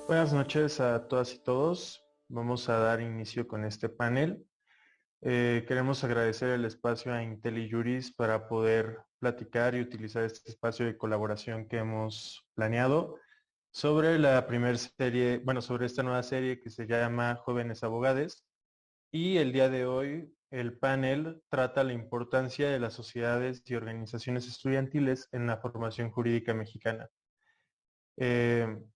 Buenas noches a todas y todos. Vamos a dar inicio con este panel. Queremos agradecer el espacio a IntelliJuris para poder platicar y utilizar este espacio de colaboración que hemos planeado sobre la primera serie, sobre esta nueva serie que se llama Jóvenes Abogados. Y el día de hoy el panel trata la importancia de las sociedades y organizaciones estudiantiles en la formación jurídica mexicana.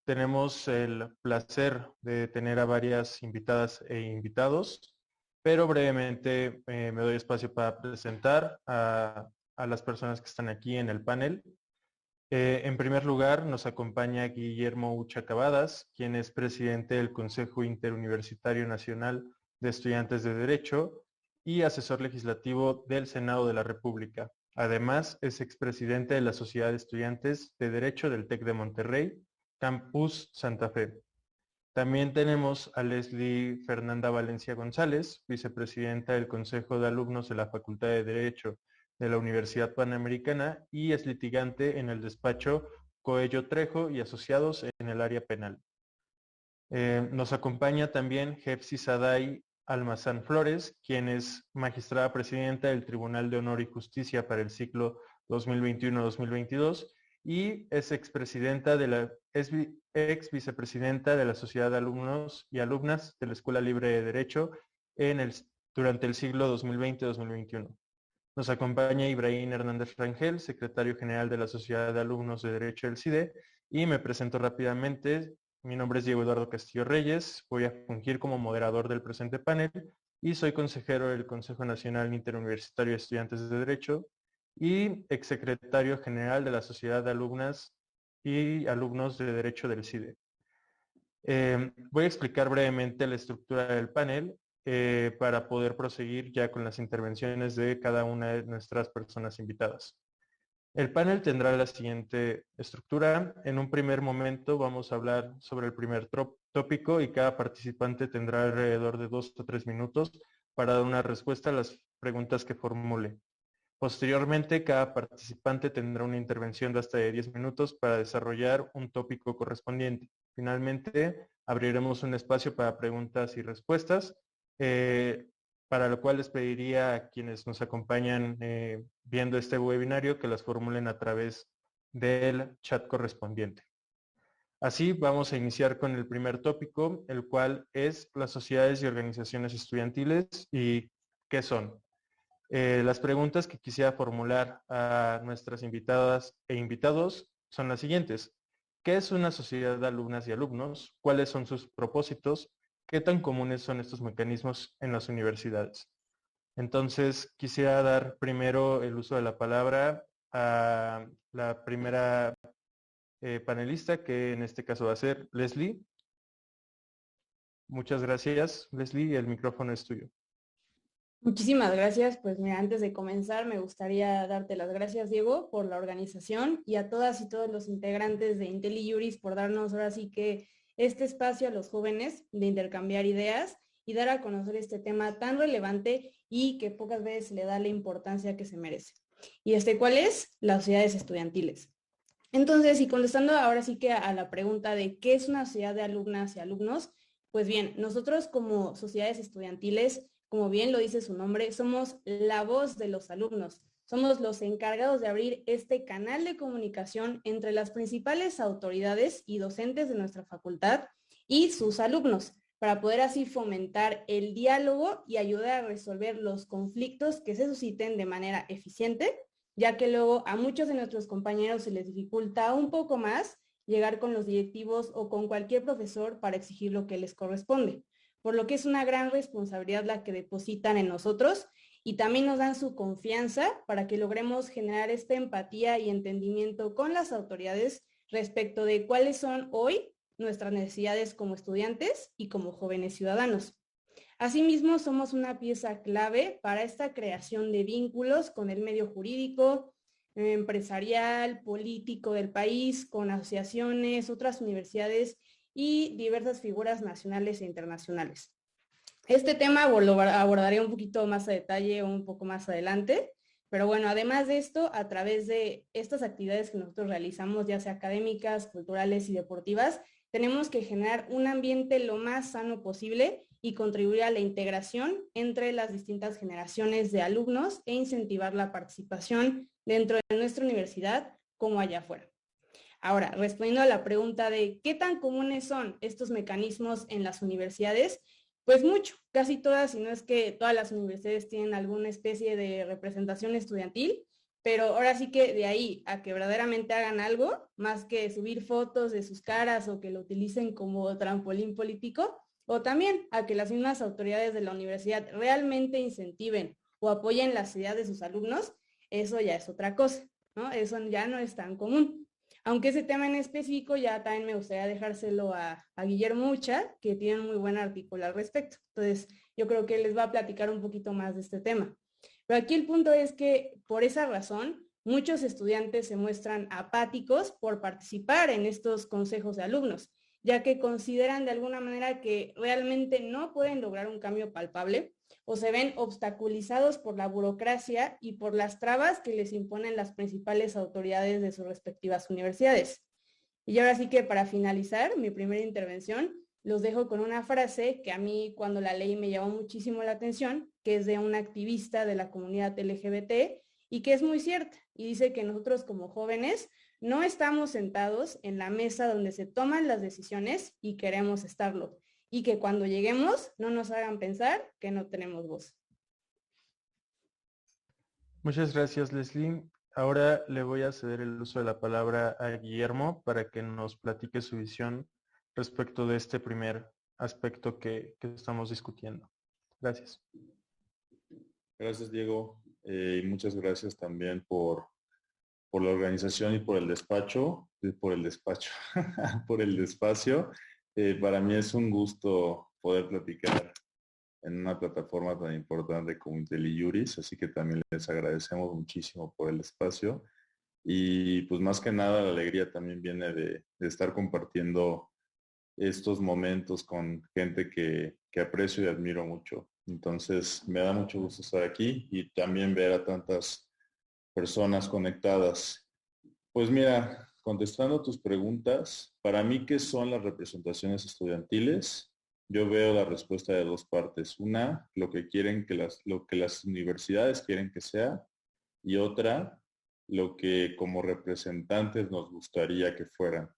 Tenemos el placer de tener a varias invitadas e invitados, pero brevemente me doy espacio para presentar a las personas que están aquí en el panel. En primer lugar, nos acompaña Guillermo Ucha Cavadas, quien es presidente del Consejo Interuniversitario Nacional de Estudiantes de Derecho y asesor legislativo del Senado de la República. Además, es expresidente de la Sociedad de Estudiantes de Derecho del TEC de Monterrey, Campus Santa Fe. También tenemos a Leslie Fernanda Valencia González, vicepresidenta del Consejo de Alumnos de la Facultad de Derecho de la Universidad Panamericana y es litigante en el despacho Coello Trejo y Asociados en el área penal. Nos acompaña también Jefsi Saday Almazán Flores, quien es magistrada presidenta del Tribunal de Honor y Justicia para el ciclo 2021-2022 y es ex vicepresidenta de la Sociedad de Alumnos y Alumnas de la Escuela Libre de Derecho durante el siglo 2020-2021. Nos acompaña Ibrahim Hernández Rangel, secretario general de la Sociedad de Alumnos de Derecho del CIDE, y me presento rápidamente. Mi nombre es Diego Eduardo Castillo Reyes, voy a fungir como moderador del presente panel y soy consejero del Consejo Nacional Interuniversitario de Estudiantes de Derecho y exsecretario general de la Sociedad de Alumnas y Alumnos de Derecho del CIDE. Voy a explicar brevemente la estructura del panel para poder proseguir ya con las intervenciones de cada una de nuestras personas invitadas. El panel tendrá la siguiente estructura. En un primer momento vamos a hablar sobre el primer tópico y cada participante tendrá alrededor de 2 o 3 minutos para dar una respuesta a las preguntas que formule. Posteriormente, cada participante tendrá una intervención de hasta 10 minutos para desarrollar un tópico correspondiente. Finalmente, abriremos un espacio para preguntas y respuestas, para lo cual les pediría a quienes nos acompañan viendo este webinario que las formulen a través del chat correspondiente. Así, vamos a iniciar con el primer tópico, el cual es las sociedades y organizaciones estudiantiles y qué son. Las preguntas que quisiera formular a nuestras invitadas e invitados son las siguientes. ¿Qué es una sociedad de alumnas y alumnos? ¿Cuáles son sus propósitos? ¿Qué tan comunes son estos mecanismos en las universidades? Entonces, quisiera dar primero el uso de la palabra a la primera panelista, que en este caso va a ser Leslie. Muchas gracias, Leslie. El micrófono es tuyo. Muchísimas gracias. Pues mira, antes de comenzar me gustaría darte las gracias, Diego, por la organización y a todas y todos los integrantes de IntelliJuris por darnos ahora sí que este espacio a los jóvenes de intercambiar ideas y dar a conocer este tema tan relevante y que pocas veces se le da la importancia que se merece. ¿Y cuál es? Las sociedades estudiantiles. Entonces, y contestando ahora sí que a la pregunta de qué es una sociedad de alumnas y alumnos, pues bien, nosotros como sociedades estudiantiles, como bien lo dice su nombre, somos la voz de los alumnos. Somos los encargados de abrir este canal de comunicación entre las principales autoridades y docentes de nuestra facultad y sus alumnos, para poder así fomentar el diálogo y ayudar a resolver los conflictos que se susciten de manera eficiente, ya que luego a muchos de nuestros compañeros se les dificulta un poco más llegar con los directivos o con cualquier profesor para exigir lo que les corresponde, por lo que es una gran responsabilidad la que depositan en nosotros y también nos dan su confianza para que logremos generar esta empatía y entendimiento con las autoridades respecto de cuáles son hoy nuestras necesidades como estudiantes y como jóvenes ciudadanos. Asimismo, somos una pieza clave para esta creación de vínculos con el medio jurídico, empresarial, político del país, con asociaciones, otras universidades y diversas figuras nacionales e internacionales. Este tema lo abordaré un poquito más a detalle un poco más adelante, pero bueno, además de esto, a través de estas actividades que nosotros realizamos, ya sea académicas, culturales y deportivas, tenemos que generar un ambiente lo más sano posible y contribuir a la integración entre las distintas generaciones de alumnos e incentivar la participación dentro de nuestra universidad como allá afuera. Ahora, respondiendo a la pregunta de qué tan comunes son estos mecanismos en las universidades, pues mucho, casi todas, si no es que todas las universidades tienen alguna especie de representación estudiantil, pero ahora sí que de ahí a que verdaderamente hagan algo, más que subir fotos de sus caras o que lo utilicen como trampolín político, o también a que las mismas autoridades de la universidad realmente incentiven o apoyen las ideas de sus alumnos, eso ya es otra cosa, ¿no? Eso ya no es tan común. Aunque ese tema en específico ya también me gustaría dejárselo a Guillermo Ucha, que tiene un muy buen artículo al respecto. Entonces, yo creo que les va a platicar un poquito más de este tema. Pero aquí el punto es que por esa razón, muchos estudiantes se muestran apáticos por participar en estos consejos de alumnos, ya que consideran de alguna manera que realmente no pueden lograr un cambio palpable o se ven obstaculizados por la burocracia y por las trabas que les imponen las principales autoridades de sus respectivas universidades. Y ahora sí que para finalizar mi primera intervención, los dejo con una frase que a mí cuando la leí me llamó muchísimo la atención, que es de una activista de la comunidad LGBT y que es muy cierta. Y dice que nosotros como jóvenes no estamos sentados en la mesa donde se toman las decisiones y queremos estarlo. Y que cuando lleguemos no nos hagan pensar que no tenemos voz. Muchas gracias, Leslie. Ahora le voy a ceder el uso de la palabra a Guillermo para que nos platique su visión respecto de este primer aspecto que estamos discutiendo. Gracias. Gracias, Diego. Y muchas gracias también por la organización y por el despacho, por el despacio. Para mí es un gusto poder platicar en una plataforma tan importante como IntelliJuris, así que también les agradecemos muchísimo por el espacio. Y pues más que nada la alegría también viene de estar compartiendo estos momentos con gente que aprecio y admiro mucho. Entonces me da mucho gusto estar aquí y también ver a tantas personas conectadas. Pues mira, contestando tus preguntas, para mí, ¿qué son las representaciones estudiantiles? Yo veo la respuesta de dos partes. Una, lo que quieren lo que las universidades quieren que sea, y otra, lo que como representantes nos gustaría que fueran.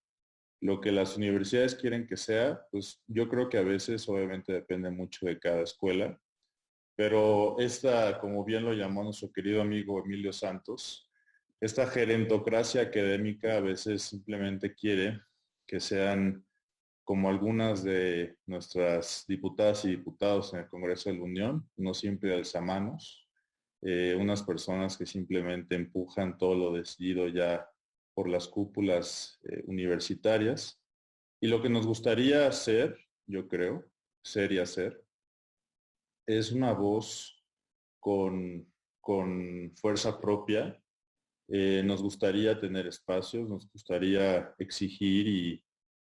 Lo que las universidades quieren que sea, pues yo creo que a veces obviamente depende mucho de cada escuela, pero esta, como bien lo llamó nuestro querido amigo Emilio Santos, esta gerentocracia académica a veces simplemente quiere que sean como algunas de nuestras diputadas y diputados en el Congreso de la Unión, no siempre alzamanos, unas personas que simplemente empujan todo lo decidido ya por las cúpulas universitarias. Y lo que nos gustaría hacer, yo creo, ser y hacer, es una voz con fuerza propia. Nos gustaría tener espacios, nos gustaría exigir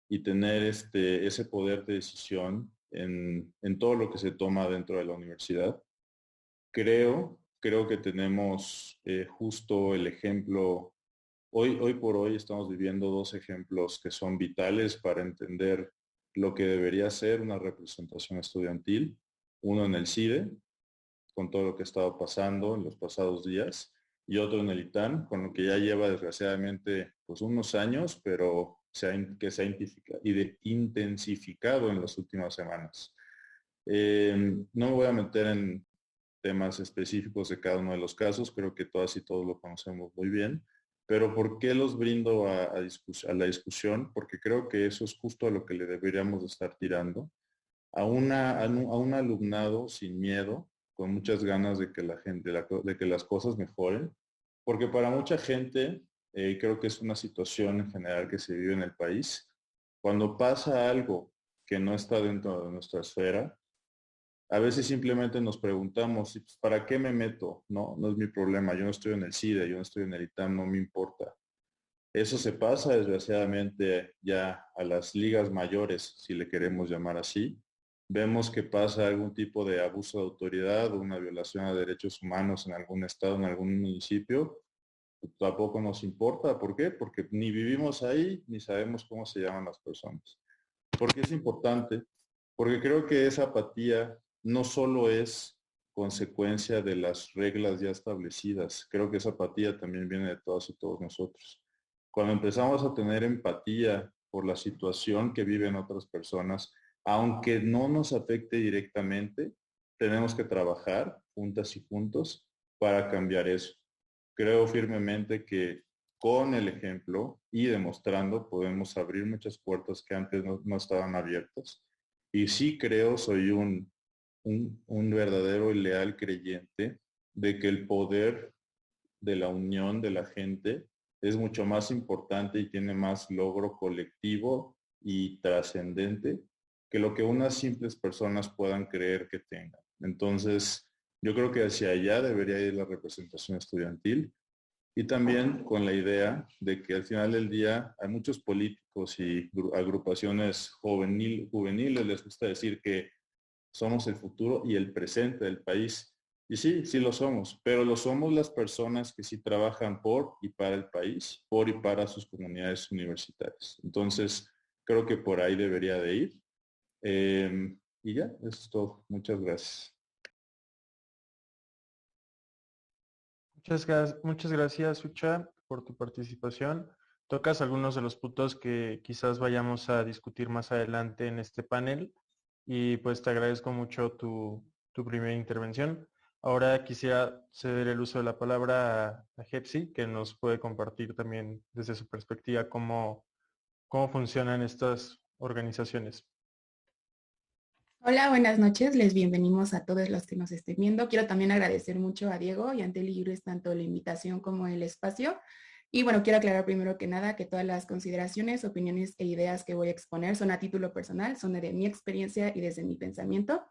y tener ese poder de decisión en todo lo que se toma dentro de la universidad. Creo que tenemos justo el ejemplo. Hoy por hoy estamos viviendo dos ejemplos que son vitales para entender lo que debería ser una representación estudiantil. Uno en el CIDE, con todo lo que ha estado pasando en los pasados días, y otro en el ITAM, con lo que ya lleva desgraciadamente pues unos años, pero que se ha intensificado en las últimas semanas. No me voy a meter en temas específicos de cada uno de los casos, creo que todas y todos lo conocemos muy bien, pero ¿por qué los brindo a la discusión? Porque creo que eso es justo a lo que le deberíamos de estar tirando, a un alumnado sin miedo, con muchas ganas de que de que las cosas mejoren, porque para mucha gente creo que es una situación en general que se vive en el país. Cuando pasa algo que no está dentro de nuestra esfera, a veces simplemente nos preguntamos, pues, ¿para qué me meto? No, no es mi problema. Yo no estoy en el CIDE, yo no estoy en el ITAM, no me importa. Eso se pasa desgraciadamente ya a las ligas mayores, si le queremos llamar así. Vemos que pasa algún tipo de abuso de autoridad o una violación a derechos humanos en algún estado, en algún municipio. Tampoco nos importa. ¿Por qué? Porque ni vivimos ahí ni sabemos cómo se llaman las personas. ¿Por qué es importante? Porque creo que esa apatía no solo es consecuencia de las reglas ya establecidas, creo que esa apatía también viene de todas y todos nosotros. Cuando empezamos a tener empatía por la situación que viven otras personas, aunque no nos afecte directamente, tenemos que trabajar juntas y juntos para cambiar eso. Creo firmemente que con el ejemplo y demostrando podemos abrir muchas puertas que antes no estaban abiertas. Y sí creo, soy un verdadero y leal creyente de que el poder de la unión de la gente es mucho más importante y tiene más logro colectivo y trascendente que lo que unas simples personas puedan creer que tengan. Entonces, yo creo que hacia allá debería ir la representación estudiantil y también con la idea de que al final del día hay muchos políticos y agrupaciones juveniles les gusta decir que somos el futuro y el presente del país. Y sí, sí lo somos, pero lo somos las personas que sí trabajan por y para el país, por y para sus comunidades universitarias. Entonces, creo que por ahí debería de ir. Y ya, eso es todo. Muchas gracias. Muchas gracias, Sucha, por tu participación. Tocas algunos de los puntos que quizás vayamos a discutir más adelante en este panel y pues te agradezco mucho tu primera intervención. Ahora quisiera ceder el uso de la palabra a Hepsi, que nos puede compartir también desde su perspectiva cómo funcionan estas organizaciones. Hola, buenas noches. Les bienvenimos a todos los que nos estén viendo. Quiero también agradecer mucho a Diego y a Antelibris tanto la invitación como el espacio. Y bueno, quiero aclarar primero que nada que todas las consideraciones, opiniones e ideas que voy a exponer son a título personal, son de mi experiencia y desde mi pensamiento.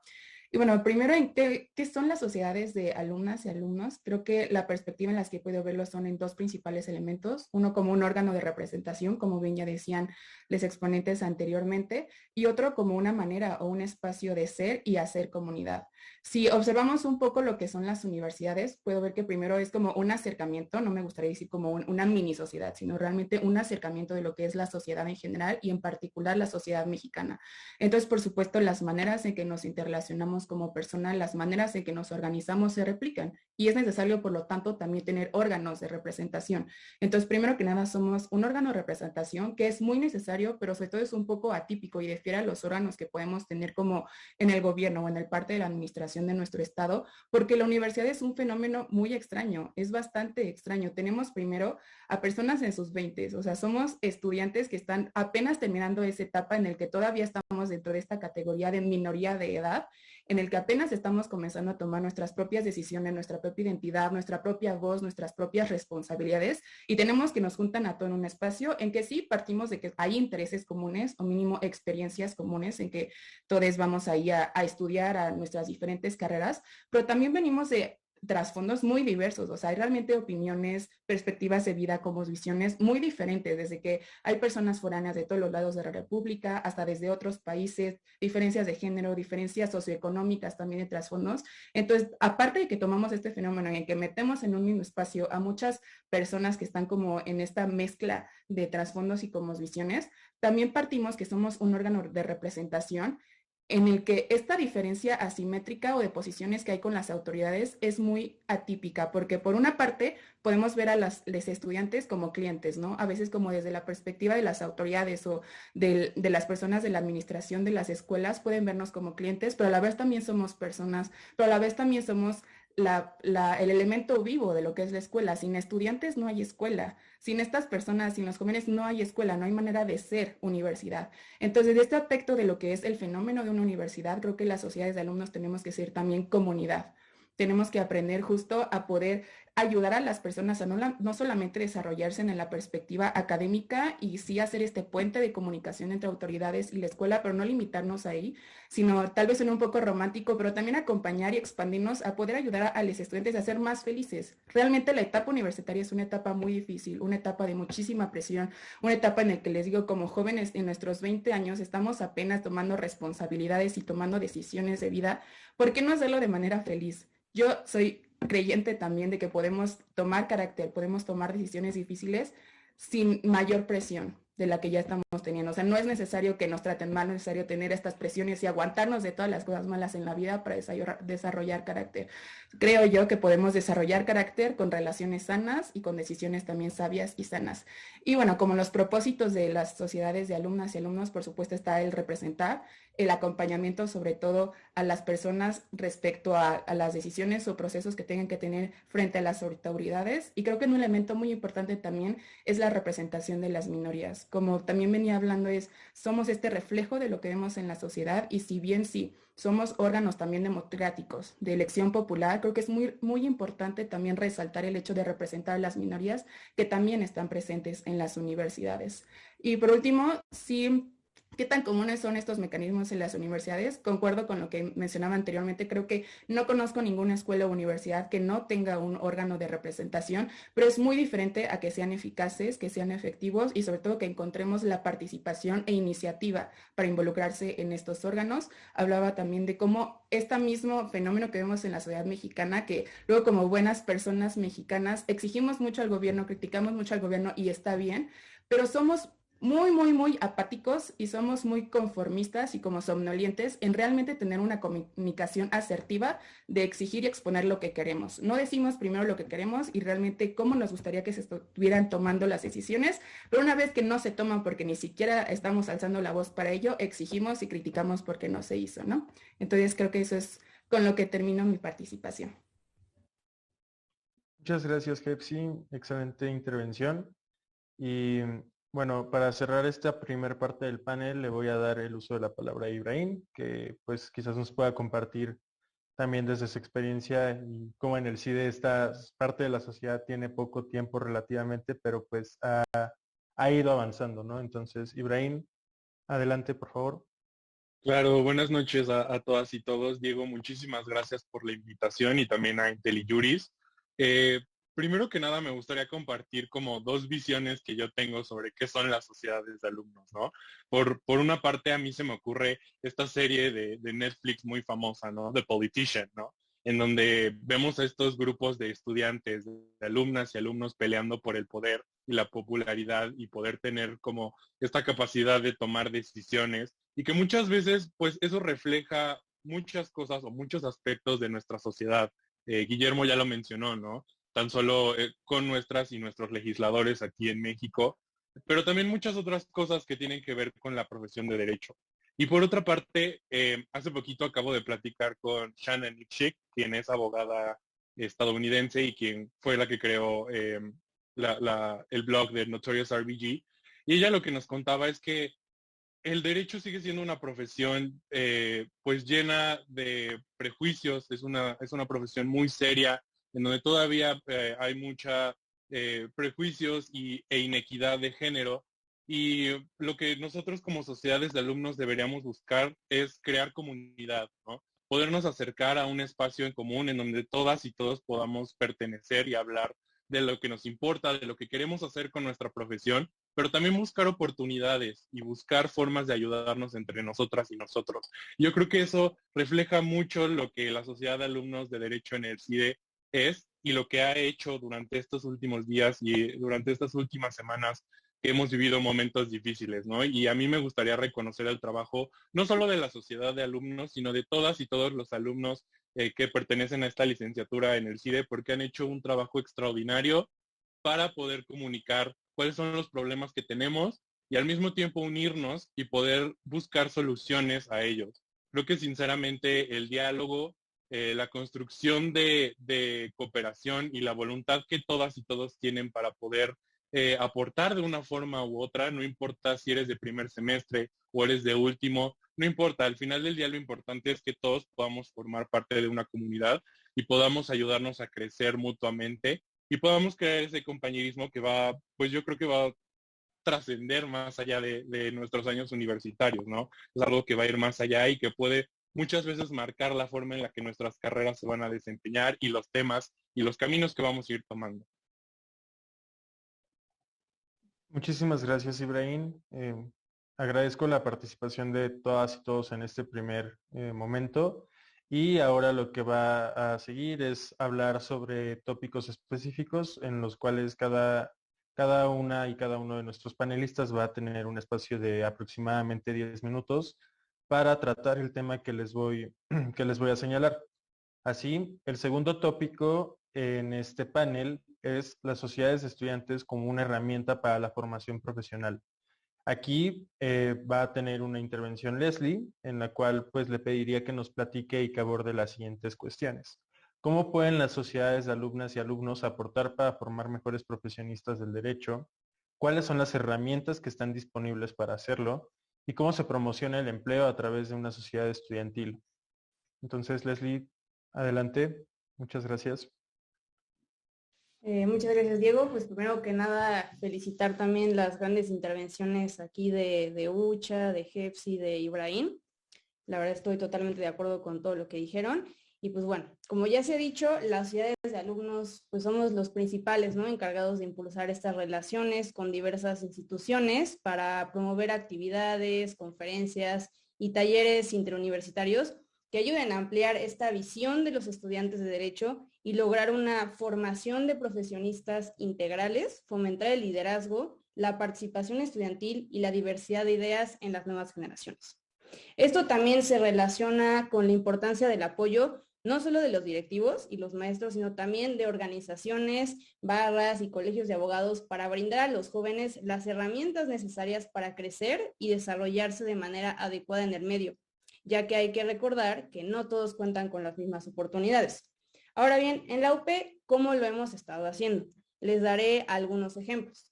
Y bueno, primero, ¿qué son las sociedades de alumnas y alumnos? Creo que la perspectiva en las que he podido verlo son en dos principales elementos. Uno como un órgano de representación, como bien ya decían los exponentes anteriormente, y otro como una manera o un espacio de ser y hacer comunidad. Si observamos un poco lo que son las universidades, puedo ver que primero es como un acercamiento, no me gustaría decir como una mini sociedad, sino realmente un acercamiento de lo que es la sociedad en general y en particular la sociedad mexicana. Entonces, por supuesto, las maneras en que nos interrelacionamos como personas, las maneras en que nos organizamos se replican y es necesario, por lo tanto, también tener órganos de representación. Entonces, primero que nada, somos un órgano de representación que es muy necesario, pero sobre todo es un poco atípico y difiere a los órganos que podemos tener como en el gobierno o en el parte de la administración de nuestro estado, porque la universidad es un fenómeno muy extraño, es bastante extraño. Tenemos primero a personas en sus 20s, o sea, somos estudiantes que están apenas terminando esa etapa en el que todavía estamos dentro de esta categoría de minoría de edad, en el que apenas estamos comenzando a tomar nuestras propias decisiones, nuestra propia identidad, nuestra propia voz, nuestras propias responsabilidades, y tenemos que nos juntan a todo en un espacio en que sí partimos de que hay intereses comunes o mínimo experiencias comunes en que todos vamos ahí a estudiar a nuestras diferentes carreras, pero también venimos de trasfondos muy diversos, o sea, hay realmente opiniones, perspectivas de vida, como visiones muy diferentes, desde que hay personas foráneas de todos los lados de la República, hasta desde otros países, diferencias de género, diferencias socioeconómicas también de trasfondos. Entonces, aparte de que tomamos este fenómeno en que metemos en un mismo espacio a muchas personas que están como en esta mezcla de trasfondos y como visiones, también partimos que somos un órgano de representación en el que esta diferencia asimétrica o de posiciones que hay con las autoridades es muy atípica, porque por una parte podemos ver a los estudiantes como clientes, ¿no? A veces como desde la perspectiva de las autoridades o de las personas de la administración de las escuelas pueden vernos como clientes, pero a la vez también somos personas, pero a la vez también somos el elemento vivo de lo que es la escuela. Sin estudiantes no hay escuela. Sin estas personas, sin los jóvenes no hay escuela, no hay manera de ser universidad. Entonces, de este aspecto de lo que es el fenómeno de una universidad, creo que las sociedades de alumnos tenemos que ser también comunidad. Tenemos que aprender justo a poder ayudar a las personas a no solamente desarrollarse en la perspectiva académica y sí hacer este puente de comunicación entre autoridades y la escuela, pero no limitarnos ahí, sino tal vez en un poco romántico, pero también acompañar y expandirnos a poder ayudar a los estudiantes a ser más felices. Realmente la etapa universitaria es una etapa muy difícil, una etapa de muchísima presión, una etapa en la que les digo, como jóvenes en nuestros 20 años estamos apenas tomando responsabilidades y tomando decisiones de vida. ¿Por qué no hacerlo de manera feliz? Yo soy creyente también de que podemos tomar carácter, podemos tomar decisiones difíciles sin mayor presión. de la que ya estamos teniendo. O sea, no es necesario que nos traten mal, no es necesario tener estas presiones y aguantarnos de todas las cosas malas en la vida para desarrollar carácter. Creo yo que podemos desarrollar carácter con relaciones sanas y con decisiones también sabias y sanas. Y bueno, como los propósitos de las sociedades de alumnas y alumnos, por supuesto está el representar, el acompañamiento sobre todo a las personas respecto a las decisiones o procesos que tengan que tener frente a las autoridades. Y creo que un elemento muy importante también es la representación de las minorías. Como también venía hablando, somos este reflejo de lo que vemos en la sociedad y si bien sí, somos órganos también democráticos de elección popular, creo que es muy importante también resaltar el hecho de representar a las minorías que también están presentes en las universidades. Y por último, sí, ¿qué tan comunes son estos mecanismos en las universidades? Concuerdo con lo que mencionaba anteriormente. Creo que no conozco ninguna escuela o universidad que no tenga un órgano de representación, pero es muy diferente a que sean eficaces, que sean efectivos y sobre todo que encontremos la participación e iniciativa para involucrarse en estos órganos. Hablaba también de cómo este mismo fenómeno que vemos en la sociedad mexicana, que luego como buenas personas mexicanas exigimos mucho al gobierno, criticamos mucho al gobierno y está bien, pero somos muy apáticos y somos muy conformistas y como somnolientes en realmente tener una comunicación asertiva de exigir y exponer lo que queremos. No decimos primero lo que queremos y realmente cómo nos gustaría que se estuvieran tomando las decisiones, pero una vez que no se toman porque ni siquiera estamos alzando la voz para ello, exigimos y criticamos porque no se hizo, ¿no? Entonces creo que eso es con lo que termino mi participación. Muchas gracias, Hepsi. Excelente intervención. Y bueno, para cerrar esta primera parte del panel, le voy a dar el uso de la palabra a Ibrahim, que pues quizás nos pueda compartir también desde su experiencia y cómo en el CIDE esta parte de la sociedad tiene poco tiempo relativamente, pero pues ha ido avanzando, ¿no? Entonces, Ibrahim, adelante, por favor. Claro, buenas noches a todas y todos. Diego, muchísimas gracias por la invitación y también a IntelliJuris. Eh, Primero que nada, me gustaría compartir como dos visiones que yo tengo sobre qué son las sociedades de alumnos, ¿no? Por una parte, a mí se me ocurre esta serie de Netflix muy famosa, ¿no? The Politician, ¿no? En donde vemos a estos grupos de estudiantes, de alumnas y alumnos peleando por el poder y la popularidad y poder tener como esta capacidad de tomar decisiones y que muchas veces pues eso refleja muchas cosas o muchos aspectos de nuestra sociedad. Guillermo ya lo mencionó, ¿no? Tan solo con nuestras y nuestros legisladores aquí en México, pero también muchas otras cosas que tienen que ver con la profesión de derecho. Y por otra parte, hace poquito acabo de platicar con Shannon Lipschick, quien es abogada estadounidense y quien fue la que creó el blog de Notorious RBG. Y ella lo que nos contaba es que el derecho sigue siendo una profesión pues llena de prejuicios, es una profesión muy seria, en donde todavía hay mucha prejuicios e inequidad de género. Y lo que nosotros como sociedades de alumnos deberíamos buscar es crear comunidad, ¿no? Podernos acercar a un espacio en común en donde todas y todos podamos pertenecer y hablar de lo que nos importa, de lo que queremos hacer con nuestra profesión, pero también buscar oportunidades y buscar formas de ayudarnos entre nosotras y nosotros. Yo creo que eso refleja mucho lo que la Sociedad de Alumnos de Derecho en el CIDE es y lo que ha hecho durante estos últimos días y durante estas últimas semanas que hemos vivido momentos difíciles, ¿no? Y a mí me gustaría reconocer el trabajo no solo de la Sociedad de Alumnos, sino de todas y todos los alumnos que pertenecen a esta licenciatura en el CIDE, porque han hecho un trabajo extraordinario para poder comunicar cuáles son los problemas que tenemos y al mismo tiempo unirnos y poder buscar soluciones a ellos. Creo que sinceramente el diálogo, la construcción de cooperación y la voluntad que todas y todos tienen para poder aportar de una forma u otra, no importa si eres de primer semestre o eres de último, no importa, al final del día lo importante es que todos podamos formar parte de una comunidad y podamos ayudarnos a crecer mutuamente y podamos crear ese compañerismo que va, pues yo creo que va a trascender más allá de nuestros años universitarios, ¿no? Es algo que va a ir más allá y que puede muchas veces marcar la forma en la que nuestras carreras se van a desempeñar y los temas y los caminos que vamos a ir tomando. Muchísimas gracias, Ibrahim. Agradezco la participación de todas y todos en este primer momento. Y ahora lo que va a seguir es hablar sobre tópicos específicos en los cuales cada Cada una y cada uno de nuestros panelistas va a tener un espacio de aproximadamente 10 minutos para tratar el tema que les voy a señalar. Así, el segundo tópico en este panel es las sociedades de estudiantes como una herramienta para la formación profesional. Aquí va a tener una intervención Leslie, en la cual pues le pediría que nos platique y que aborde las siguientes cuestiones. ¿Cómo pueden las sociedades de alumnas y alumnos aportar para formar mejores profesionistas del derecho? ¿Cuáles son las herramientas que están disponibles para hacerlo? ¿Y cómo se promociona el empleo a través de una sociedad estudiantil? Entonces, Leslie, adelante. Muchas gracias. Muchas gracias, Diego. Pues primero que nada, felicitar también las grandes intervenciones aquí de Ucha, de Jepsi, de Ibrahim. La verdad estoy totalmente de acuerdo con todo lo que dijeron. Y pues bueno, como ya se ha dicho, las sociedades de alumnos pues somos los principales, ¿no?, encargados de impulsar estas relaciones con diversas instituciones para promover actividades, conferencias y talleres interuniversitarios que ayuden a ampliar esta visión de los estudiantes de Derecho y lograr una formación de profesionistas integrales, fomentar el liderazgo, la participación estudiantil y la diversidad de ideas en las nuevas generaciones. Esto también se relaciona con la importancia del apoyo no solo de los directivos y los maestros, sino también de organizaciones, barras y colegios de abogados para brindar a los jóvenes las herramientas necesarias para crecer y desarrollarse de manera adecuada en el medio, ya que hay que recordar que no todos cuentan con las mismas oportunidades. Ahora bien, en la UP, ¿cómo lo hemos estado haciendo? Les daré algunos ejemplos.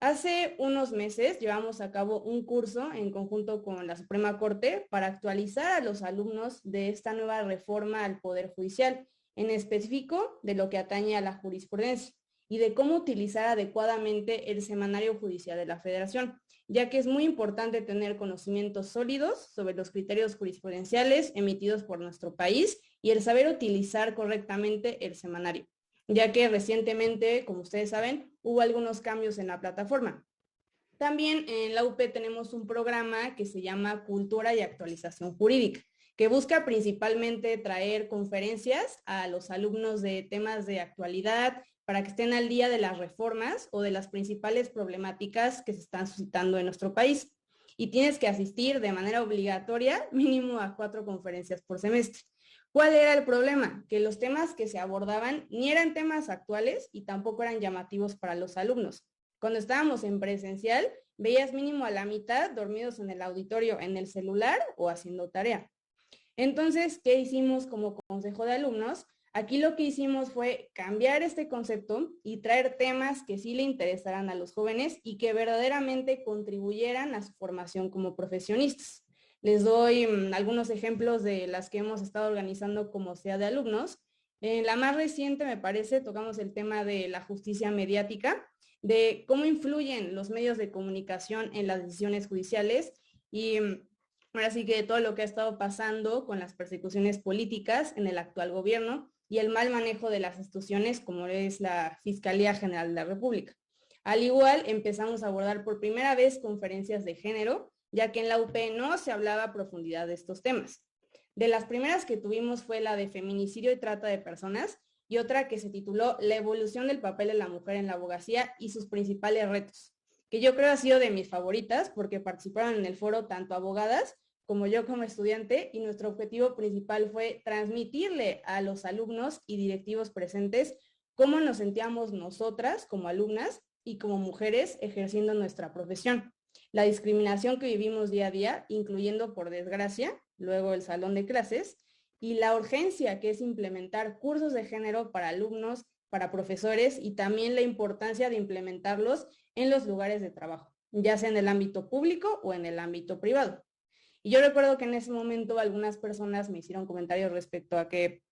Hace unos meses llevamos a cabo un curso en conjunto con la Suprema Corte para actualizar a los alumnos de esta nueva reforma al Poder Judicial, en específico de lo que atañe a la jurisprudencia y de cómo utilizar adecuadamente el Semanario Judicial de la Federación, ya que es muy importante tener conocimientos sólidos sobre los criterios jurisprudenciales emitidos por nuestro país y el saber utilizar correctamente el semanario, ya que recientemente, como ustedes saben, hubo algunos cambios en la plataforma. También en la UP tenemos un programa que se llama Cultura y Actualización Jurídica, que busca principalmente traer conferencias a los alumnos de temas de actualidad para que estén al día de las reformas o de las principales problemáticas que se están suscitando en nuestro país. Y tienes que asistir de manera obligatoria mínimo a 4 conferencias por semestre. ¿Cuál era el problema? Que los temas que se abordaban ni eran temas actuales y tampoco eran llamativos para los alumnos. Cuando estábamos en presencial, veías mínimo a la mitad dormidos en el auditorio, en el celular o haciendo tarea. Entonces, ¿qué hicimos como consejo de alumnos? Aquí lo que hicimos fue cambiar este concepto y traer temas que sí le interesaran a los jóvenes y que verdaderamente contribuyeran a su formación como profesionistas. Les doy algunos ejemplos de las que hemos estado organizando como sea de alumnos. En la más reciente, me parece, tocamos el tema de la justicia mediática, de cómo influyen los medios de comunicación en las decisiones judiciales y ahora sí que todo lo que ha estado pasando con las persecuciones políticas en el actual gobierno y el mal manejo de las instituciones como es la Fiscalía General de la República. Al igual, empezamos a abordar por primera vez conferencias de género, ya que en la UP no se hablaba a profundidad de estos temas. De las primeras que tuvimos fue la de feminicidio y trata de personas y otra que se tituló La evolución del papel de la mujer en la abogacía y sus principales retos, que yo creo ha sido de mis favoritas porque participaron en el foro tanto abogadas como yo como estudiante y nuestro objetivo principal fue transmitirle a los alumnos y directivos presentes cómo nos sentíamos nosotras como alumnas y como mujeres ejerciendo nuestra profesión. La discriminación que vivimos día a día, incluyendo por desgracia, luego el salón de clases, y la urgencia que es implementar cursos de género para alumnos, para profesores y también la importancia de implementarlos en los lugares de trabajo, ya sea en el ámbito público o en el ámbito privado. Y yo recuerdo que en ese momento algunas personas me hicieron comentarios respecto a que,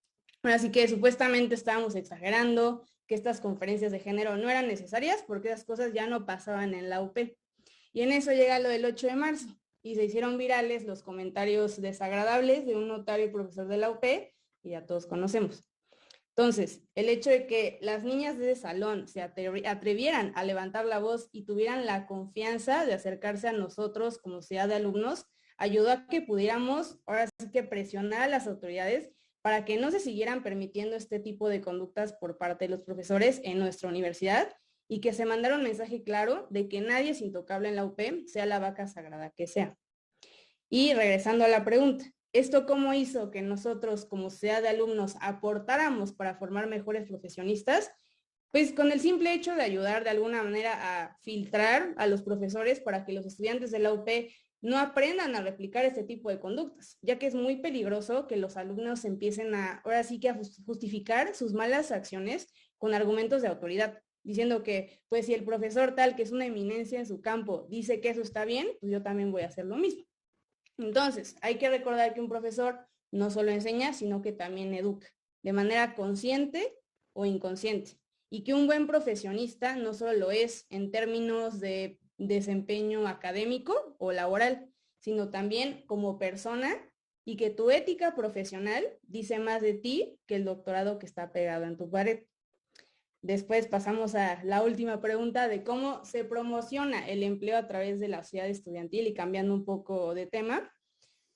bueno, así que supuestamente estábamos exagerando, que estas conferencias de género no eran necesarias porque esas cosas ya no pasaban en la UP. Y en eso llega lo del 8 de marzo y se hicieron virales los comentarios desagradables de un notario y profesor de la UP, y ya todos conocemos. Entonces, el hecho de que las niñas de ese salón se atrevieran a levantar la voz y tuvieran la confianza de acercarse a nosotros como sociedad de alumnos, ayudó a que pudiéramos ahora sí que presionar a las autoridades para que no se siguieran permitiendo este tipo de conductas por parte de los profesores en nuestra universidad y que se mandara un mensaje claro de que nadie es intocable en la UP, sea la vaca sagrada que sea. Y regresando a la pregunta, ¿esto cómo hizo que nosotros como sociedad de alumnos aportáramos para formar mejores profesionistas? Pues con el simple hecho de ayudar de alguna manera a filtrar a los profesores para que los estudiantes de la UP no aprendan a replicar este tipo de conductas, ya que es muy peligroso que los alumnos empiecen ahora sí que a justificar sus malas acciones con argumentos de autoridad, diciendo que, pues si el profesor tal, que es una eminencia en su campo, dice que eso está bien, pues yo también voy a hacer lo mismo. Entonces, hay que recordar que un profesor no solo enseña, sino que también educa, de manera consciente o inconsciente. Y que un buen profesionista no solo lo es en términos de desempeño académico o laboral, sino también como persona, y que tu ética profesional dice más de ti que el doctorado que está pegado en tu pared. Después pasamos a la última pregunta de cómo se promociona el empleo a través de la sociedad estudiantil, y cambiando un poco de tema.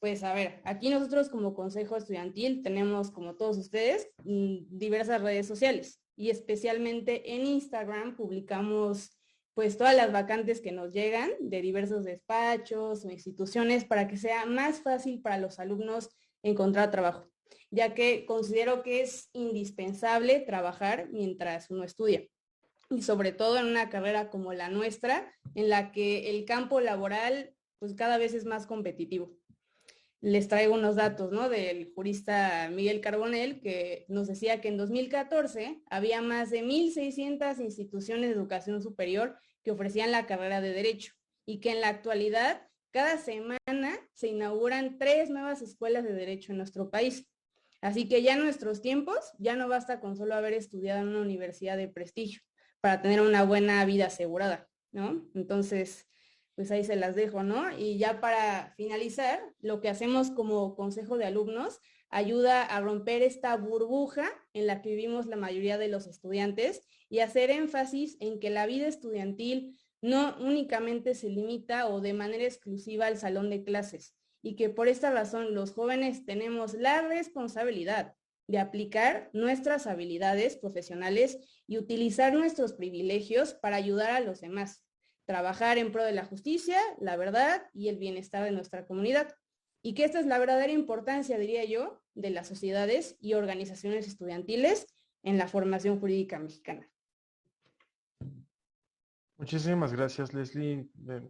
Pues a ver, aquí nosotros como Consejo Estudiantil tenemos, como todos ustedes, diversas redes sociales, y especialmente en Instagram publicamos pues todas las vacantes que nos llegan de diversos despachos o instituciones para que sea más fácil para los alumnos encontrar trabajo, ya que considero que es indispensable trabajar mientras uno estudia, y sobre todo en una carrera como la nuestra, en la que el campo laboral pues cada vez es más competitivo. Les traigo unos datos, ¿no?, del jurista Miguel Carbonell, que nos decía que en 2014 había más de 1,600 instituciones de educación superior que ofrecían la carrera de Derecho, y que en la actualidad cada semana se inauguran 3 nuevas escuelas de Derecho en nuestro país. Así que ya en nuestros tiempos ya no basta con solo haber estudiado en una universidad de prestigio para tener una buena vida asegurada, ¿no? Entonces, pues ahí se las dejo, ¿no? Y ya para finalizar, lo que hacemos como consejo de alumnos ayuda a romper esta burbuja en la que vivimos la mayoría de los estudiantes, y hacer énfasis en que la vida estudiantil no únicamente se limita o de manera exclusiva al salón de clases, y que por esta razón los jóvenes tenemos la responsabilidad de aplicar nuestras habilidades profesionales y utilizar nuestros privilegios para ayudar a los demás, trabajar en pro de la justicia, la verdad y el bienestar de nuestra comunidad. Y que esta es la verdadera importancia, diría yo, de las sociedades y organizaciones estudiantiles en la formación jurídica mexicana. Muchísimas gracias, Leslie.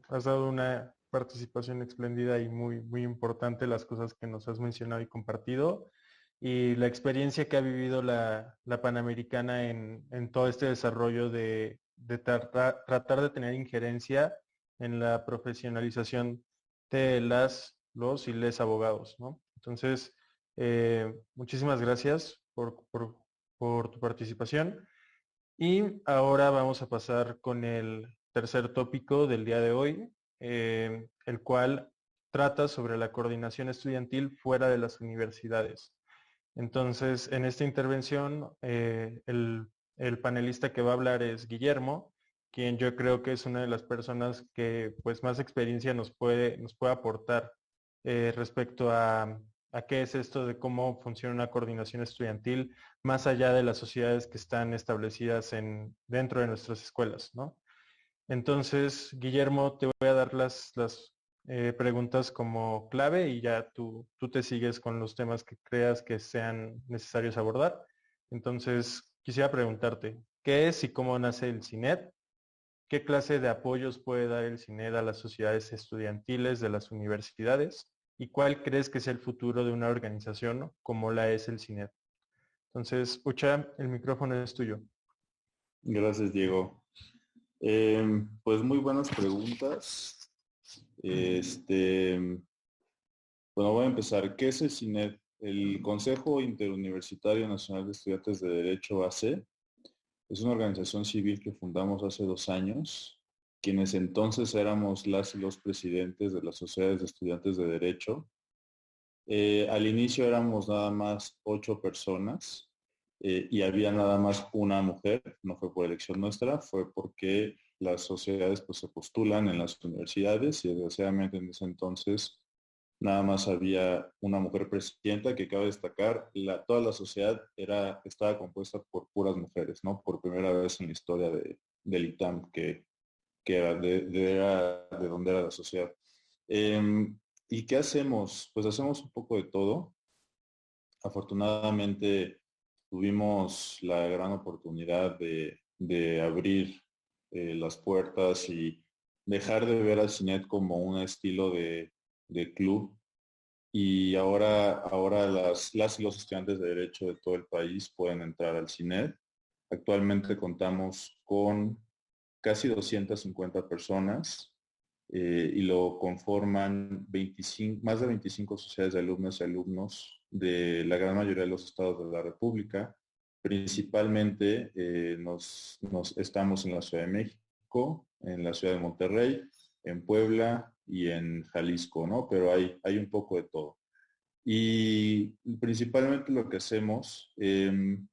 Has dado una participación espléndida y muy, muy importante, las cosas que nos has mencionado y compartido, y la experiencia que ha vivido la Panamericana en todo este desarrollo de tratar de tener injerencia en la profesionalización de los y les abogados, ¿no? Entonces, muchísimas gracias por tu participación. Y ahora vamos a pasar con el tercer tópico del día de hoy, el cual trata sobre la coordinación estudiantil fuera de las universidades. Entonces, en esta intervención, el panelista que va a hablar es Guillermo, quien yo creo que es una de las personas que pues más experiencia nos puede aportar respecto a qué es esto de cómo funciona una coordinación estudiantil más allá de las sociedades que están establecidas dentro de nuestras escuelas, ¿no? Entonces, Guillermo, te voy a dar las preguntas como clave, y ya tú te sigues con los temas que creas que sean necesarios abordar. Entonces, quisiera preguntarte, ¿qué es y cómo nace el CINED? ¿Qué clase de apoyos puede dar el CINED a las sociedades estudiantiles de las universidades? ¿Y cuál crees que es el futuro de una organización como la es el CINED? Entonces, Ucha, el micrófono es tuyo. Gracias, Diego. Pues muy buenas preguntas. Bueno, voy a empezar. ¿Qué es el CINED? El Consejo Interuniversitario Nacional de Estudiantes de Derecho, AC, es una organización civil que fundamos hace 2 años, quienes entonces éramos las y los presidentes de las sociedades de estudiantes de Derecho. Al inicio éramos nada más 8 personas y había nada más una mujer. No fue por elección nuestra, fue porque las sociedades pues se postulan en las universidades, y desgraciadamente en ese entonces nada más había una mujer presidenta, que cabe destacar, toda la sociedad estaba compuesta por puras mujeres, ¿no? Por primera vez en la historia del ITAM, que era de donde era la sociedad. ¿Y qué hacemos? Pues hacemos un poco de todo. Afortunadamente tuvimos la gran oportunidad de abrir las puertas y dejar de ver al CINET como un estilo de club. Y ahora las y los estudiantes de Derecho de todo el país pueden entrar al CINET. Actualmente contamos con casi 250 personas y lo conforman más de 25 sociedades de alumnas y alumnos de la gran mayoría de los estados de la República. Principalmente estamos en la Ciudad de México, en la Ciudad de Monterrey, en Puebla y en Jalisco, ¿no? Pero hay un poco de todo. Y principalmente lo que hacemos, el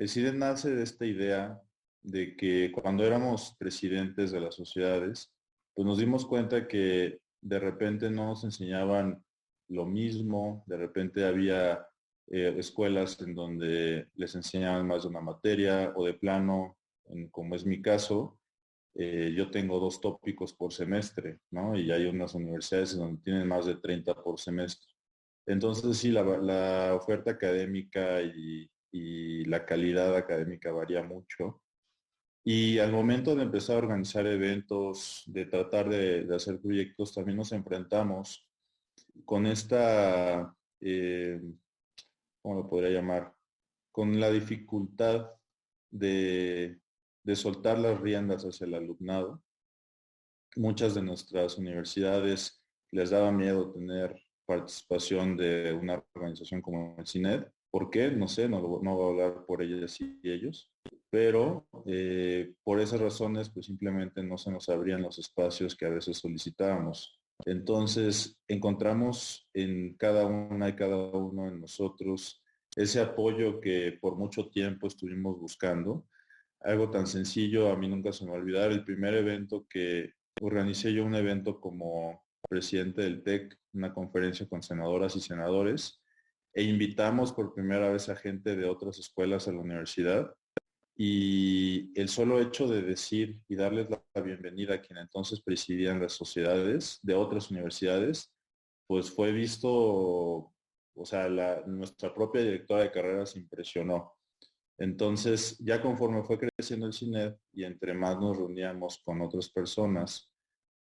CIDE nace de esta idea de que cuando éramos presidentes de las sociedades, pues nos dimos cuenta que de repente no nos enseñaban lo mismo, de repente había escuelas en donde les enseñaban más de una materia o de plano, como es mi caso, yo tengo 2 tópicos por semestre, ¿no? Y hay unas universidades en donde tienen más de 30 por semestre. Entonces sí, la oferta académica y la calidad académica varía mucho. Y al momento de empezar a organizar eventos, de tratar de hacer proyectos, también nos enfrentamos con esta, ¿cómo lo podría llamar? Con la dificultad de, de soltar las riendas hacia el alumnado. Muchas de nuestras universidades les daba miedo tener participación de una organización como el CINED. ¿Por qué? No sé, no voy a hablar por ellas y ellos, pero por esas razones pues simplemente no se nos abrían los espacios que a veces solicitábamos. Entonces encontramos en cada una y cada uno de nosotros ese apoyo que por mucho tiempo estuvimos buscando. Algo tan sencillo, a mí nunca se me va a olvidar, el primer evento que organicé yo, un evento como presidente del TEC, una conferencia con senadoras y senadores, e invitamos por primera vez a gente de otras escuelas a la universidad. Y el solo hecho de decir y darles la bienvenida a quien entonces presidían las sociedades de otras universidades, pues fue visto, o sea, nuestra propia directora de carrera se impresionó. Entonces, ya conforme fue creciendo el CINED y entre más nos reuníamos con otras personas,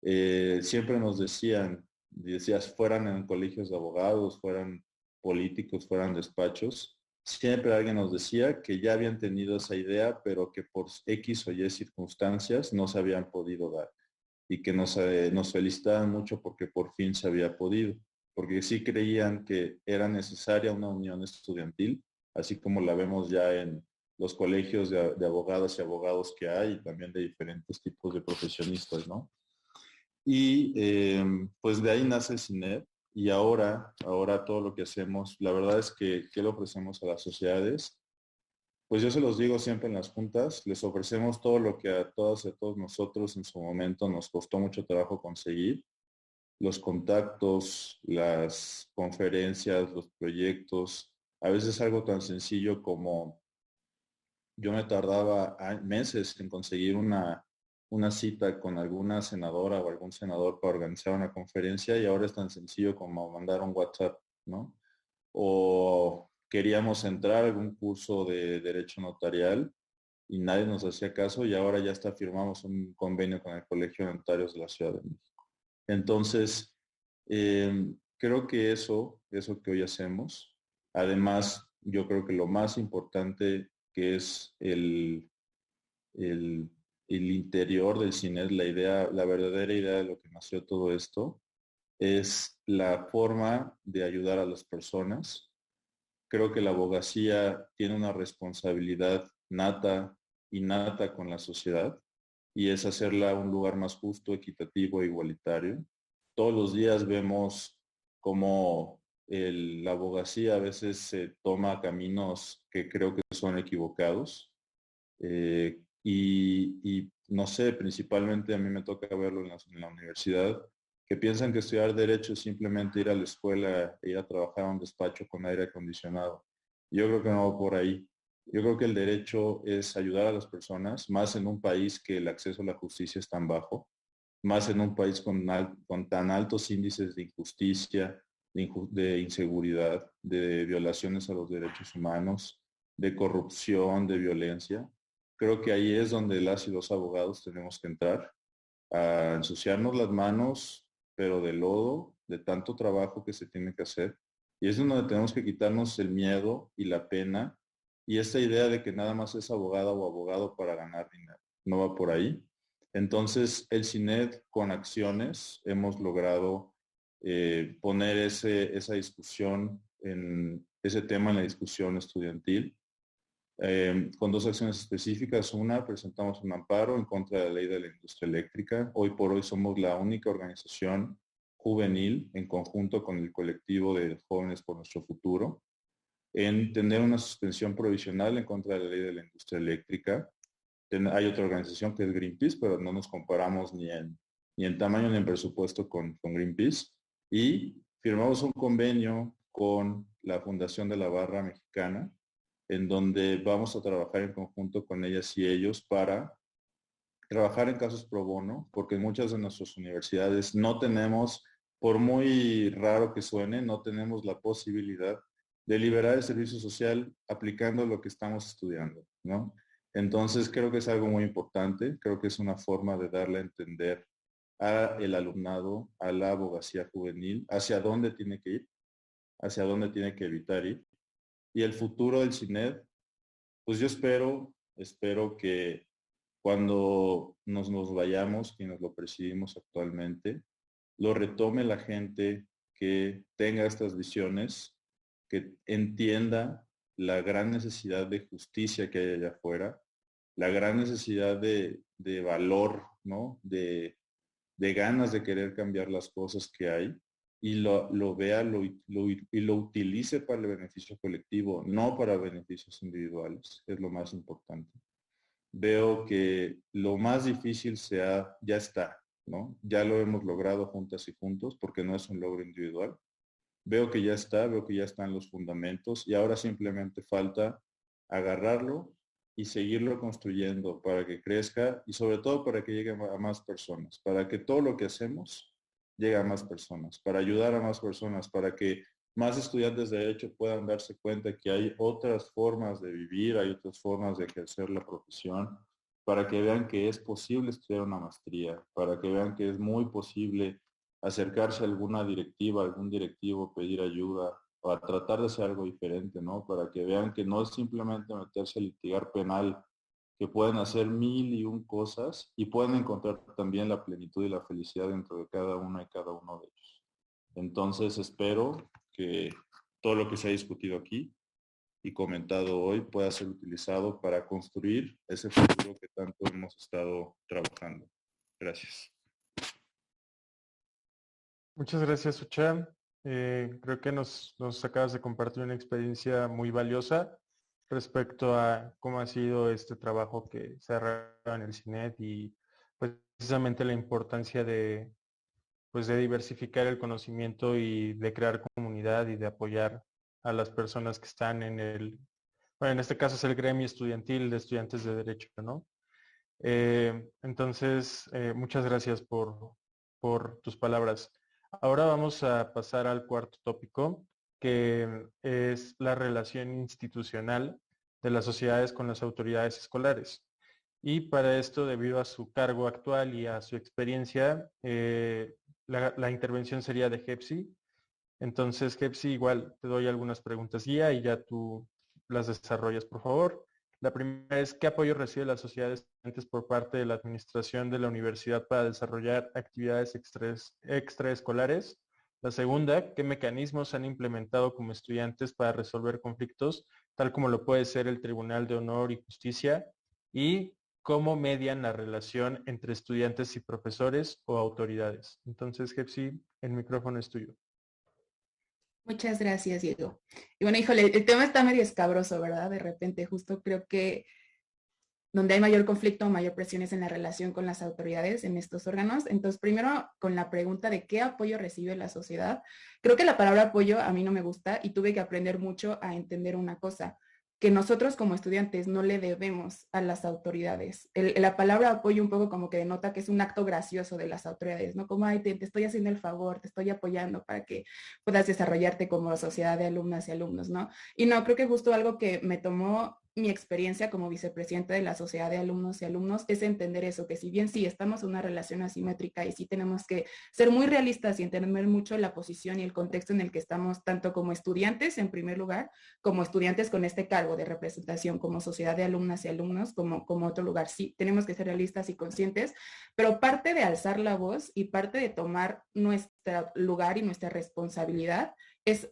siempre nos decías, fueran en colegios de abogados, fueran políticos, fueran despachos, siempre alguien nos decía que ya habían tenido esa idea, pero que por X o Y circunstancias no se habían podido dar y que nos felicitaban mucho porque por fin se había podido, porque sí creían que era necesaria una unión estudiantil, así como la vemos ya en los colegios de abogadas y abogados que hay y también de diferentes tipos de profesionistas, ¿no? Y pues de ahí nace el CINED y ahora todo lo que hacemos, la verdad es que ¿qué le ofrecemos a las sociedades? Pues yo se los digo siempre en las juntas, les ofrecemos todo lo que a todas y a todos nosotros en su momento nos costó mucho trabajo conseguir, los contactos, las conferencias, los proyectos, a veces algo tan sencillo como yo me tardaba meses en conseguir una cita con alguna senadora o algún senador para organizar una conferencia y ahora es tan sencillo como mandar un WhatsApp, ¿no? O queríamos entrar a algún curso de derecho notarial y nadie nos hacía caso y ahora ya hasta firmamos un convenio con el Colegio de Notarios de la Ciudad de México. Entonces, creo que eso que hoy hacemos, además, yo creo que lo más importante que es el, el interior del cine, la verdadera idea de lo que nació todo esto, es la forma de ayudar a las personas. Creo que la abogacía tiene una responsabilidad innata con la sociedad y es hacerla un lugar más justo, equitativo e igualitario. Todos los días vemos cómo la abogacía a veces se toma caminos que creo que son equivocados. Y no sé, principalmente a mí me toca verlo en la universidad, que piensan que estudiar derecho es simplemente ir a la escuela e ir a trabajar a un despacho con aire acondicionado. Yo creo que no va por ahí. Yo creo que el derecho es ayudar a las personas, más en un país que el acceso a la justicia es tan bajo, más en un país con tan altos índices de injusticia, de inseguridad, de violaciones a los derechos humanos, de corrupción, de violencia. Creo que ahí es donde las y los abogados tenemos que entrar, a ensuciarnos las manos, pero de lodo, de tanto trabajo que se tiene que hacer. Y es donde tenemos que quitarnos el miedo y la pena y esta idea de que nada más es abogada o abogado para ganar dinero. No va por ahí. Entonces, el CINED con acciones hemos logrado poner esa discusión, ese tema en la discusión estudiantil, con dos acciones específicas. Una, presentamos un amparo en contra de la ley de la industria eléctrica. Hoy por hoy somos la única organización juvenil en conjunto con el colectivo de Jóvenes por Nuestro Futuro en tener una suspensión provisional en contra de la ley de la industria eléctrica. Hay otra organización que es Greenpeace, pero no nos comparamos ni en tamaño ni en presupuesto con Greenpeace. Y firmamos un convenio con la Fundación de la Barra Mexicana, en donde vamos a trabajar en conjunto con ellas y ellos para trabajar en casos pro bono, porque en muchas de nuestras universidades no tenemos, por muy raro que suene, no tenemos la posibilidad de liberar el servicio social aplicando lo que estamos estudiando, ¿no? Entonces creo que es algo muy importante, creo que es una forma de darle a entender al alumnado, a la abogacía juvenil, hacia dónde tiene que ir, hacia dónde tiene que evitar ir. Y el futuro del CINED, pues yo espero que cuando nos vayamos, quienes lo presidimos actualmente, lo retome la gente que tenga estas visiones, que entienda la gran necesidad de justicia que hay allá afuera, la gran necesidad de valor, ¿no? De ganas de querer cambiar las cosas que hay y lo vea y lo utilice para el beneficio colectivo, no para beneficios individuales, es lo más importante. Veo que lo más difícil ya está, ¿no? Ya lo hemos logrado juntas y juntos porque no es un logro individual. Veo que ya está, veo que ya están los fundamentos y ahora simplemente falta agarrarlo y seguirlo construyendo para que crezca y sobre todo para que llegue a más personas, para que todo lo que hacemos llegue a más personas, para ayudar a más personas, para que más estudiantes de derecho puedan darse cuenta que hay otras formas de vivir, hay otras formas de ejercer la profesión, para que vean que es posible estudiar una maestría, para que vean que es muy posible acercarse a alguna directiva, algún directivo, pedir ayuda, o a tratar de hacer algo diferente, ¿no? Para que vean que no es simplemente meterse a litigar penal, que pueden hacer mil y un cosas y pueden encontrar también la plenitud y la felicidad dentro de cada una y cada uno de ellos. Entonces espero que todo lo que se ha discutido aquí y comentado hoy pueda ser utilizado para construir ese futuro que tanto hemos estado trabajando. Gracias. Muchas gracias, Ucha. Creo que nos acabas de compartir una experiencia muy valiosa respecto a cómo ha sido este trabajo que se ha realizado en el CINED y pues, precisamente la importancia de diversificar el conocimiento y de crear comunidad y de apoyar a las personas que están bueno, en este caso es el gremio estudiantil de estudiantes de Derecho, ¿no? Entonces, muchas gracias por tus palabras. Ahora vamos a pasar al cuarto tópico, que es la relación institucional de las sociedades con las autoridades escolares. Y para esto, debido a su cargo actual y a su experiencia, la intervención sería de Hepsi. Entonces, Hepsi, igual te doy algunas preguntas guía y ya tú las desarrollas, por favor. La primera es, ¿qué apoyo recibe la sociedad de estudiantes por parte de la administración de la universidad para desarrollar actividades extraescolares? La segunda, ¿qué mecanismos han implementado como estudiantes para resolver conflictos, tal como lo puede ser el Tribunal de Honor y Justicia? Y cómo median la relación entre estudiantes y profesores o autoridades. Entonces, Hepsi, el micrófono es tuyo. Muchas gracias, Diego. Y bueno, híjole, el tema está medio escabroso, ¿verdad? De repente, justo creo que donde hay mayor conflicto o mayor presión es en la relación con las autoridades en estos órganos. Entonces, primero, con la pregunta de qué apoyo recibe la sociedad, creo que la palabra apoyo a mí no me gusta y tuve que aprender mucho a entender una cosa. que nosotros como estudiantes no le debemos a las autoridades. La palabra apoyo un poco como que denota que es un acto gracioso de las autoridades, ¿no? Como, ay, te estoy haciendo el favor, te estoy apoyando para que puedas desarrollarte como sociedad de alumnas y alumnos, ¿no? Y no, creo que justo algo que me tomó mi experiencia como vicepresidenta de la Sociedad de Alumnos y Alumnos es entender eso, que si bien sí estamos en una relación asimétrica y sí tenemos que ser muy realistas y entender mucho la posición y el contexto en el que estamos, tanto como estudiantes en primer lugar, como estudiantes con este cargo de representación como Sociedad de Alumnas y Alumnos, como otro lugar. Sí, tenemos que ser realistas y conscientes, pero parte de alzar la voz y parte de tomar nuestro lugar y nuestra responsabilidad es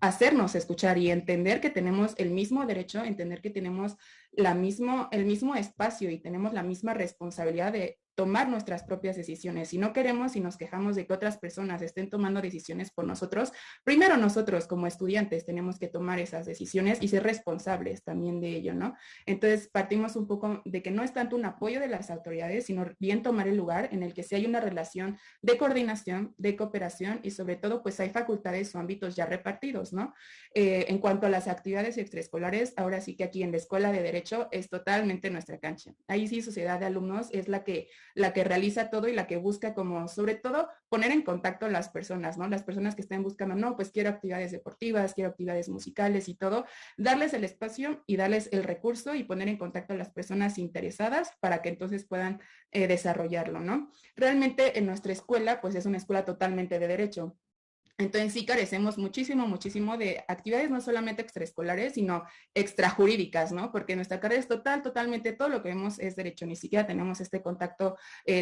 hacernos escuchar y entender que tenemos el mismo derecho, entender que tenemos el mismo espacio y tenemos la misma responsabilidad de tomar nuestras propias decisiones. Si no queremos y nos quejamos de que otras personas estén tomando decisiones por nosotros, primero nosotros como estudiantes tenemos que tomar esas decisiones y ser responsables también de ello, ¿no? Entonces partimos un poco de que no es tanto un apoyo de las autoridades, sino bien tomar el lugar en el que sí hay una relación de coordinación, de cooperación y sobre todo pues hay facultades o ámbitos ya repartidos, ¿no? En cuanto a las actividades extraescolares, ahora sí que aquí en la Escuela de Derecho es totalmente nuestra cancha. Ahí sí Sociedad de Alumnos es la que realiza todo y la que busca como sobre todo poner en contacto a las personas, ¿no? Las personas que estén buscando, no, pues quiero actividades deportivas, quiero actividades musicales y todo, darles el espacio y darles el recurso y poner en contacto a las personas interesadas para que entonces puedan desarrollarlo, ¿no? Realmente en nuestra escuela, pues es una escuela totalmente de derecho. Entonces sí carecemos muchísimo, muchísimo de actividades no solamente extraescolares, sino extrajurídicas, ¿no? Porque nuestra carrera es totalmente todo lo que vemos es derecho, ni siquiera tenemos este contacto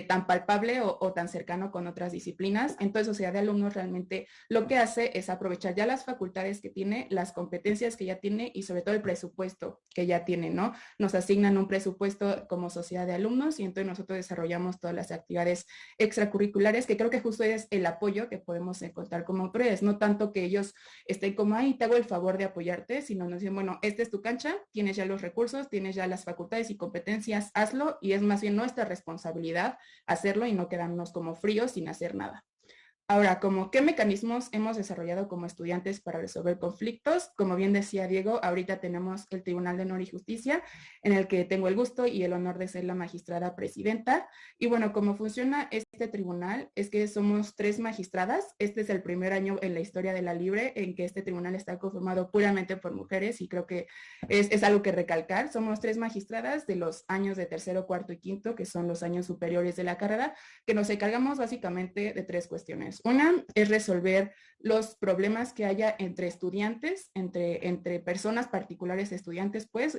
tan palpable o tan cercano con otras disciplinas. Entonces, Sociedad de Alumnos realmente lo que hace es aprovechar ya las facultades que tiene, las competencias que ya tiene y sobre todo el presupuesto que ya tiene, ¿no? Nos asignan un presupuesto como Sociedad de Alumnos y entonces nosotros desarrollamos todas las actividades extracurriculares, que creo que justo es el apoyo que podemos encontrar como autores, no tanto que ellos estén como, ay, te hago el favor de apoyarte, sino nos dicen, bueno, esta es tu cancha, tienes ya los recursos, tienes ya las facultades y competencias, hazlo, y es más bien nuestra responsabilidad hacerlo y no quedarnos como fríos sin hacer nada. Ahora, ¿como qué mecanismos hemos desarrollado como estudiantes para resolver conflictos? Como bien decía Diego, ahorita tenemos el Tribunal de Honor y Justicia, en el que tengo el gusto y el honor de ser la magistrada presidenta. Y bueno, cómo funciona este tribunal es que somos 3 magistradas. Este es el primer año en la historia de la Libre en que este tribunal está conformado puramente por mujeres y creo que es algo que recalcar. Somos 3 magistradas de los años de tercero, cuarto y quinto, que son los años superiores de la carrera, que nos encargamos básicamente de 3 cuestiones. Una es resolver los problemas que haya entre estudiantes, entre personas particulares estudiantes, pues,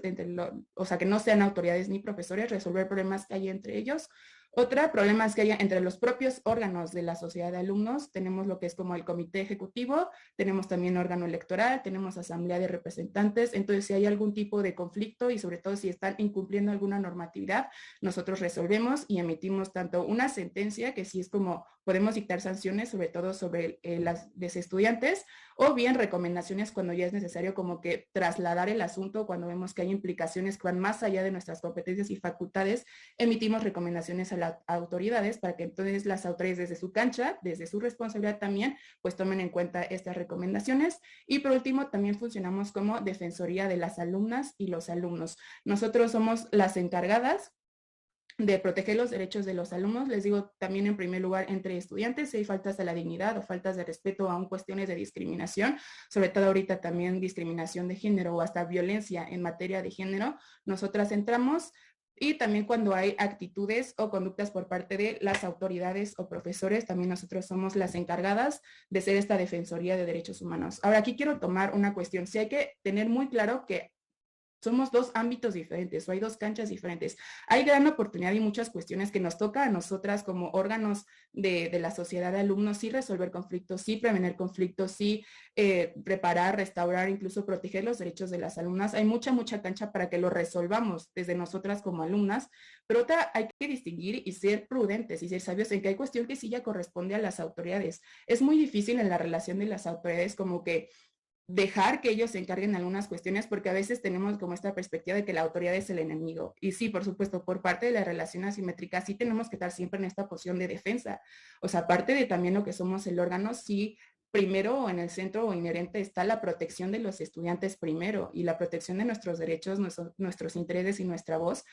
o sea, que no sean autoridades ni profesores, resolver problemas que haya entre ellos. Otra, problemas que haya entre los propios órganos de la sociedad de alumnos. Tenemos lo que es como el comité ejecutivo, tenemos también órgano electoral, tenemos asamblea de representantes. Entonces, si hay algún tipo de conflicto y sobre todo si están incumpliendo alguna normatividad, nosotros resolvemos y emitimos tanto una sentencia, que sí es como podemos dictar sanciones, sobre todo sobre las estudiantes, o bien recomendaciones cuando ya es necesario como que trasladar el asunto, cuando vemos que hay implicaciones que van más allá de nuestras competencias y facultades, emitimos recomendaciones a las autoridades para que entonces las autoridades desde su cancha, desde su responsabilidad también, pues tomen en cuenta estas recomendaciones. Y por último, también funcionamos como defensoría de las alumnas y los alumnos. Nosotros somos las encargadas de proteger los derechos de los alumnos. Les digo también en primer lugar entre estudiantes, si hay faltas a la dignidad o faltas de respeto aún cuestiones de discriminación, sobre todo ahorita también discriminación de género o hasta violencia en materia de género, nosotras entramos. Y también cuando hay actitudes o conductas por parte de las autoridades o profesores, también nosotros somos las encargadas de ser esta defensoría de derechos humanos. Ahora aquí quiero tomar una cuestión. Sí hay que tener muy claro que somos 2 ámbitos diferentes o hay 2 canchas diferentes. Hay gran oportunidad y muchas cuestiones que nos toca a nosotras como órganos de la sociedad de alumnos, sí resolver conflictos, sí prevenir conflictos, sí preparar, restaurar, incluso proteger los derechos de las alumnas. Hay mucha cancha para que lo resolvamos desde nosotras como alumnas, pero otra, hay que distinguir y ser prudentes y ser sabios en que hay cuestión que sí ya corresponde a las autoridades. Es muy difícil en la relación de las autoridades como que dejar que ellos se encarguen algunas cuestiones, porque a veces tenemos como esta perspectiva de que la autoridad es el enemigo. Y sí, por supuesto, por parte de la relación asimétrica, sí tenemos que estar siempre en esta posición de defensa. O sea, aparte de también lo que somos el órgano, sí primero o en el centro o inherente está la protección de los estudiantes primero y la protección de nuestros derechos, nuestros intereses y nuestra voz.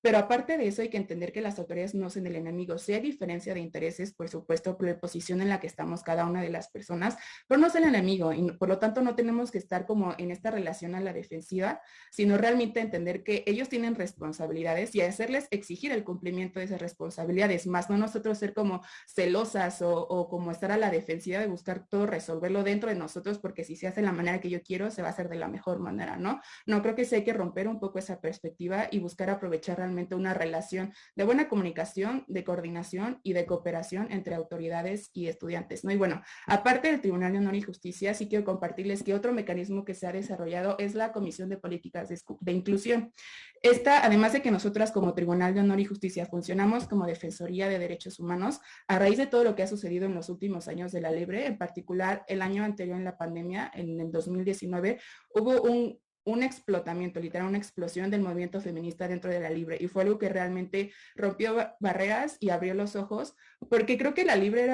Pero aparte de eso hay que entender que las autoridades no son el enemigo. Sí hay diferencia de intereses, por supuesto, por la posición en la que estamos cada una de las personas, pero no es el enemigo y por lo tanto no tenemos que estar como en esta relación a la defensiva, sino realmente entender que ellos tienen responsabilidades y hacerles exigir el cumplimiento de esas responsabilidades, más no nosotros ser como celosas o como estar a la defensiva de buscar todo resolverlo dentro de nosotros, porque si se hace de la manera que yo quiero, se va a hacer de la mejor manera, ¿no? No, creo que sí hay que romper un poco esa perspectiva y buscar aprovechar realmente una relación de buena comunicación, de coordinación y de cooperación entre autoridades y estudiantes, ¿no? Y bueno, aparte del Tribunal de Honor y Justicia, sí quiero compartirles que otro mecanismo que se ha desarrollado es la Comisión de Políticas de Inclusión. Esta, además de que nosotras como Tribunal de Honor y Justicia funcionamos como Defensoría de Derechos Humanos, a raíz de todo lo que ha sucedido en los últimos años de la LIBRE, en particular el año anterior en la pandemia, en el 2019, hubo un explotamiento, literal, una explosión del movimiento feminista dentro de la LIBRE y fue algo que realmente rompió barreras y abrió los ojos, porque creo que la LIBRE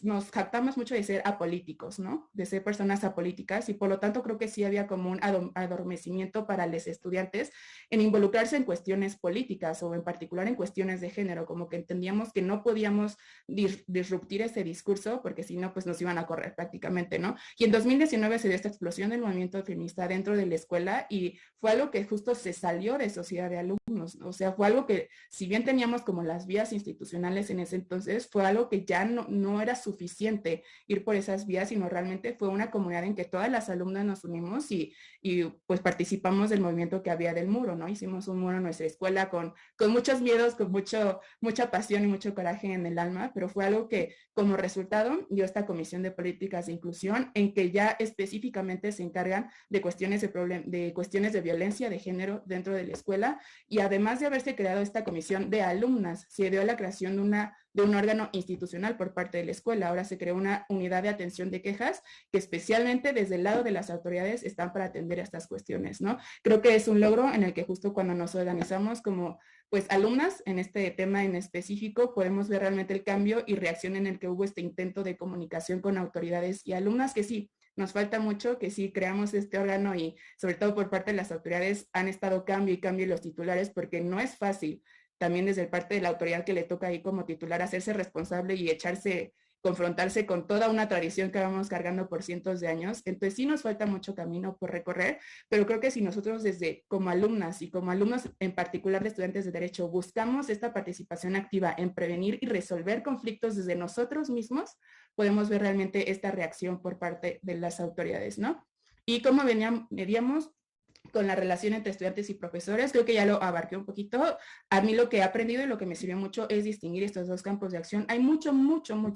nos jactamos mucho de ser apolíticos, ¿no? De ser personas apolíticas y por lo tanto creo que sí había como un adormecimiento para los estudiantes en involucrarse en cuestiones políticas o en particular en cuestiones de género, como que entendíamos que no podíamos disruptir ese discurso porque si no, pues nos iban a correr prácticamente, ¿no? Y en 2019 se dio esta explosión del movimiento feminista dentro de la escuela y fue algo que justo se salió de sociedad de alumnos, o sea, fue algo que si bien teníamos como las vías institucionales en ese entonces, fue algo que ya no era suficiente ir por esas vías, sino realmente fue una comunidad en que todas las alumnas nos unimos y pues participamos del movimiento que había del muro, ¿no? Hicimos un muro en nuestra escuela con muchos miedos, con mucha pasión y mucho coraje en el alma, pero fue algo que como resultado dio esta Comisión de Políticas de Inclusión en que ya específicamente se encargan de cuestiones de cuestiones de violencia de género dentro de la escuela y además de haberse creado esta comisión de alumnas, se dio la creación de un órgano institucional por parte de la escuela. Ahora se creó una unidad de atención de quejas que especialmente desde el lado de las autoridades están para atender a estas cuestiones, ¿no? Creo que es un logro en el que justo cuando nos organizamos como pues alumnas en este tema en específico podemos ver realmente el cambio y reacción en el que hubo este intento de comunicación con autoridades y alumnas que sí, nos falta mucho que sí creamos este órgano y sobre todo por parte de las autoridades han estado cambio y cambio los titulares porque no es fácil también desde parte de la autoridad que le toca ahí como titular hacerse responsable y confrontarse con toda una tradición que vamos cargando por cientos de años. Entonces sí nos falta mucho camino por recorrer, pero creo que si nosotros desde como alumnas y como alumnos en particular de estudiantes de Derecho buscamos esta participación activa en prevenir y resolver conflictos desde nosotros mismos, podemos ver realmente esta reacción por parte de las autoridades, ¿no? Y como veníamos con la relación entre estudiantes y profesores, creo que ya lo abarqué un poquito. A mí lo que he aprendido y lo que me sirvió mucho es distinguir estos dos campos de acción. Hay mucho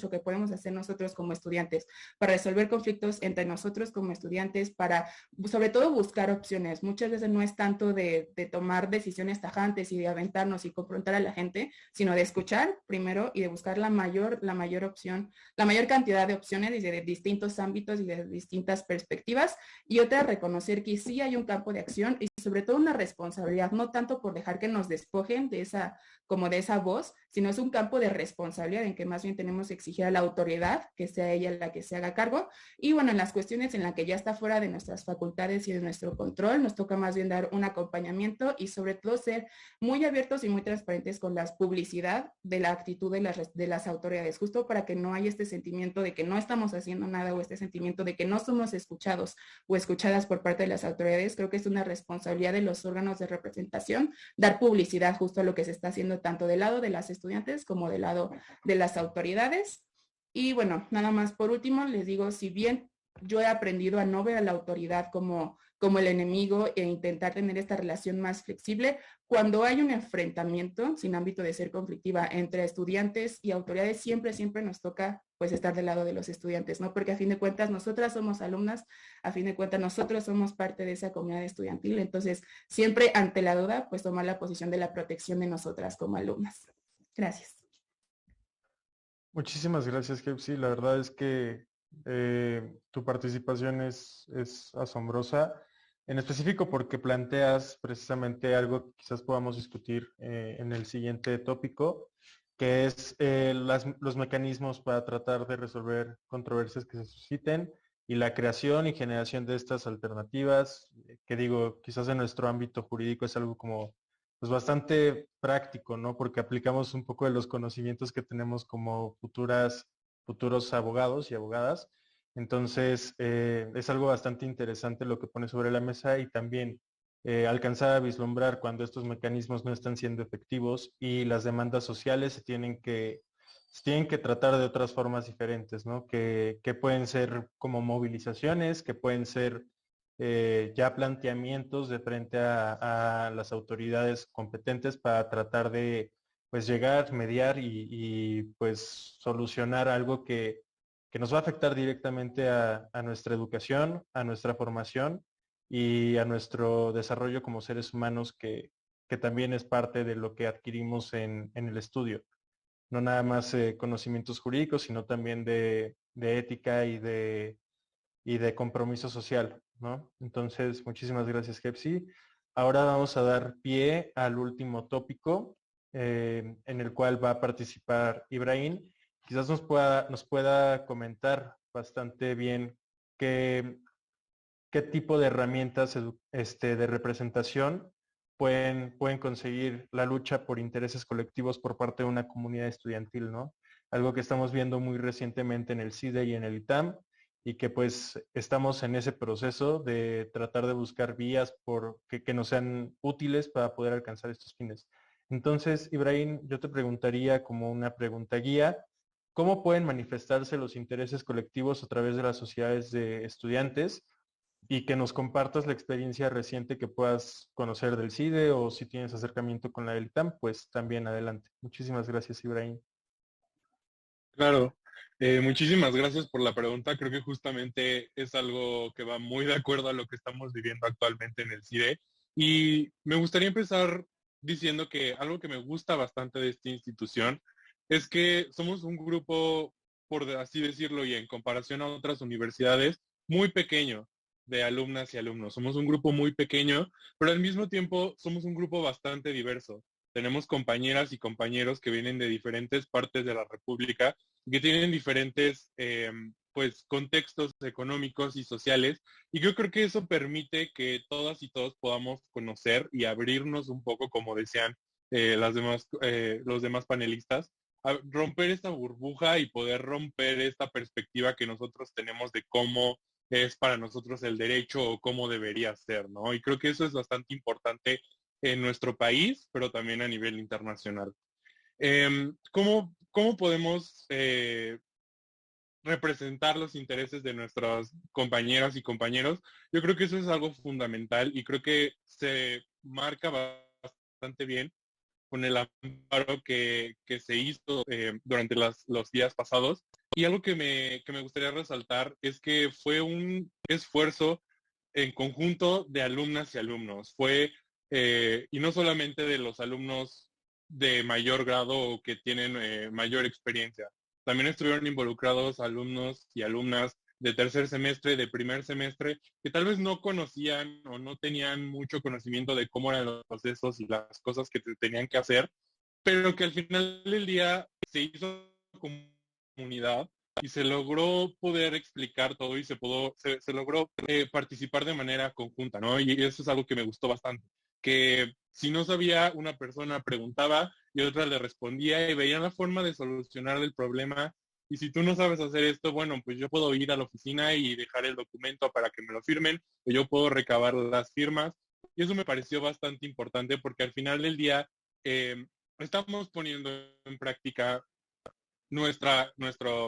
que podemos hacer nosotros como estudiantes para resolver conflictos entre nosotros como estudiantes, para sobre todo buscar opciones. Muchas veces no es tanto de tomar decisiones tajantes y de aventarnos y confrontar a la gente, sino de escuchar primero y de buscar la mayor opción, la mayor cantidad de opciones desde distintos ámbitos y de distintas perspectivas. Y otra, reconocer que sí hay un campo de acción y sobre todo una responsabilidad, no tanto por dejar que nos despojen de esa voz, sino es un campo de responsabilidad en que más bien tenemos que exigir a la autoridad que sea ella la que se haga cargo. Y bueno, en las cuestiones en las que ya está fuera de nuestras facultades y de nuestro control, nos toca más bien dar un acompañamiento y sobre todo ser muy abiertos y muy transparentes con la publicidad de la actitud de las autoridades, justo para que no haya este sentimiento de que no estamos haciendo nada o este sentimiento de que no somos escuchados o escuchadas por parte de las autoridades. Creo que es una responsabilidad de los órganos de representación dar publicidad justo a lo que se está haciendo tanto del lado de las estudiantes como del lado de las autoridades. Y bueno, nada más por último les digo, si bien yo he aprendido a no ver a la autoridad como el enemigo e intentar tener esta relación más flexible, cuando hay un enfrentamiento sin ámbito de ser conflictiva entre estudiantes y autoridades, siempre nos toca pues estar del lado de los estudiantes, ¿no? Porque a fin de cuentas nosotras somos alumnas, a fin de cuentas nosotros somos parte de esa comunidad estudiantil, entonces siempre ante la duda pues tomar la posición de la protección de nosotras como alumnas. Gracias. Muchísimas gracias, Kepsi. La verdad es que tu participación es asombrosa, en específico porque planteas precisamente algo que quizás podamos discutir en el siguiente tópico, que es los mecanismos para tratar de resolver controversias que se susciten y la creación y generación de estas alternativas, que digo, quizás en nuestro ámbito jurídico es algo como pues bastante práctico, ¿no? Porque aplicamos un poco de los conocimientos que tenemos como futuros abogados y abogadas. Entonces, es algo bastante interesante lo que pone sobre la mesa y también alcanzar a vislumbrar cuando estos mecanismos no están siendo efectivos y las demandas sociales se tienen que tratar de otras formas diferentes, ¿no? Que pueden ser como movilizaciones, que pueden ser ya planteamientos de frente a las autoridades competentes para tratar de pues llegar, mediar pues solucionar algo que nos va a afectar directamente a nuestra educación, a nuestra formación y a nuestro desarrollo como seres humanos que también es parte de lo que adquirimos en el estudio. No nada más conocimientos jurídicos, sino también de ética y de compromiso social, ¿no? Entonces, muchísimas gracias, Hepsi. Ahora vamos a dar pie al último tópico en el cual va a participar Ibrahim. Quizás nos pueda comentar bastante bien qué, qué tipo de herramientas de representación pueden conseguir la lucha por intereses colectivos por parte de una comunidad estudiantil, ¿no? Algo que estamos viendo muy recientemente en el CIDE y en el ITAM y que pues estamos en ese proceso de tratar de buscar vías que nos sean útiles para poder alcanzar estos fines. Entonces, Ibrahim, yo te preguntaría como una pregunta guía, ¿cómo pueden manifestarse los intereses colectivos a través de las sociedades de estudiantes? Y que nos compartas la experiencia reciente que puedas conocer del CIDE o si tienes acercamiento con la del ITAM, pues también adelante. Muchísimas gracias, Ibrahim. Claro, muchísimas gracias por la pregunta. Creo que justamente es algo que va muy de acuerdo a lo que estamos viviendo actualmente en el CIDE. Y me gustaría empezar diciendo que algo que me gusta bastante de esta institución es que somos un grupo, por así decirlo, y en comparación a otras universidades, muy pequeño de alumnas y alumnos. Somos un grupo muy pequeño, pero al mismo tiempo somos un grupo bastante diverso. Tenemos compañeras y compañeros que vienen de diferentes partes de la República que tienen diferentes pues contextos económicos y sociales y yo creo que eso permite que todas y todos podamos conocer y abrirnos un poco, como decían los demás panelistas, a romper esta burbuja y poder romper esta perspectiva que nosotros tenemos de cómo es para nosotros el derecho o cómo debería ser, ¿no? Y creo que eso es bastante importante en nuestro país, pero también a nivel internacional. ¿Cómo podemos representar los intereses de nuestras compañeras y compañeros? Yo creo que eso es algo fundamental y creo que se marca bastante bien con el amparo que se hizo durante los días pasados. Y algo que me gustaría resaltar es que fue un esfuerzo en conjunto de alumnas y alumnos. Y no solamente de los alumnos de mayor grado o que tienen mayor experiencia. También estuvieron involucrados alumnos y alumnas de tercer semestre, de primer semestre, que tal vez no conocían o no tenían mucho conocimiento de cómo eran los procesos y las cosas que tenían que hacer, pero que al final del día se hizo comunidad y se logró poder explicar todo y se logró participar de manera conjunta, ¿no? Y eso es algo que me gustó bastante, que si no sabía, una persona preguntaba y otra le respondía y veían la forma de solucionar el problema. Y si tú no sabes hacer esto, bueno, pues yo puedo ir a la oficina y dejar el documento para que me lo firmen, o yo puedo recabar las firmas. Y eso me pareció bastante importante porque al final del día estamos poniendo en práctica nuestra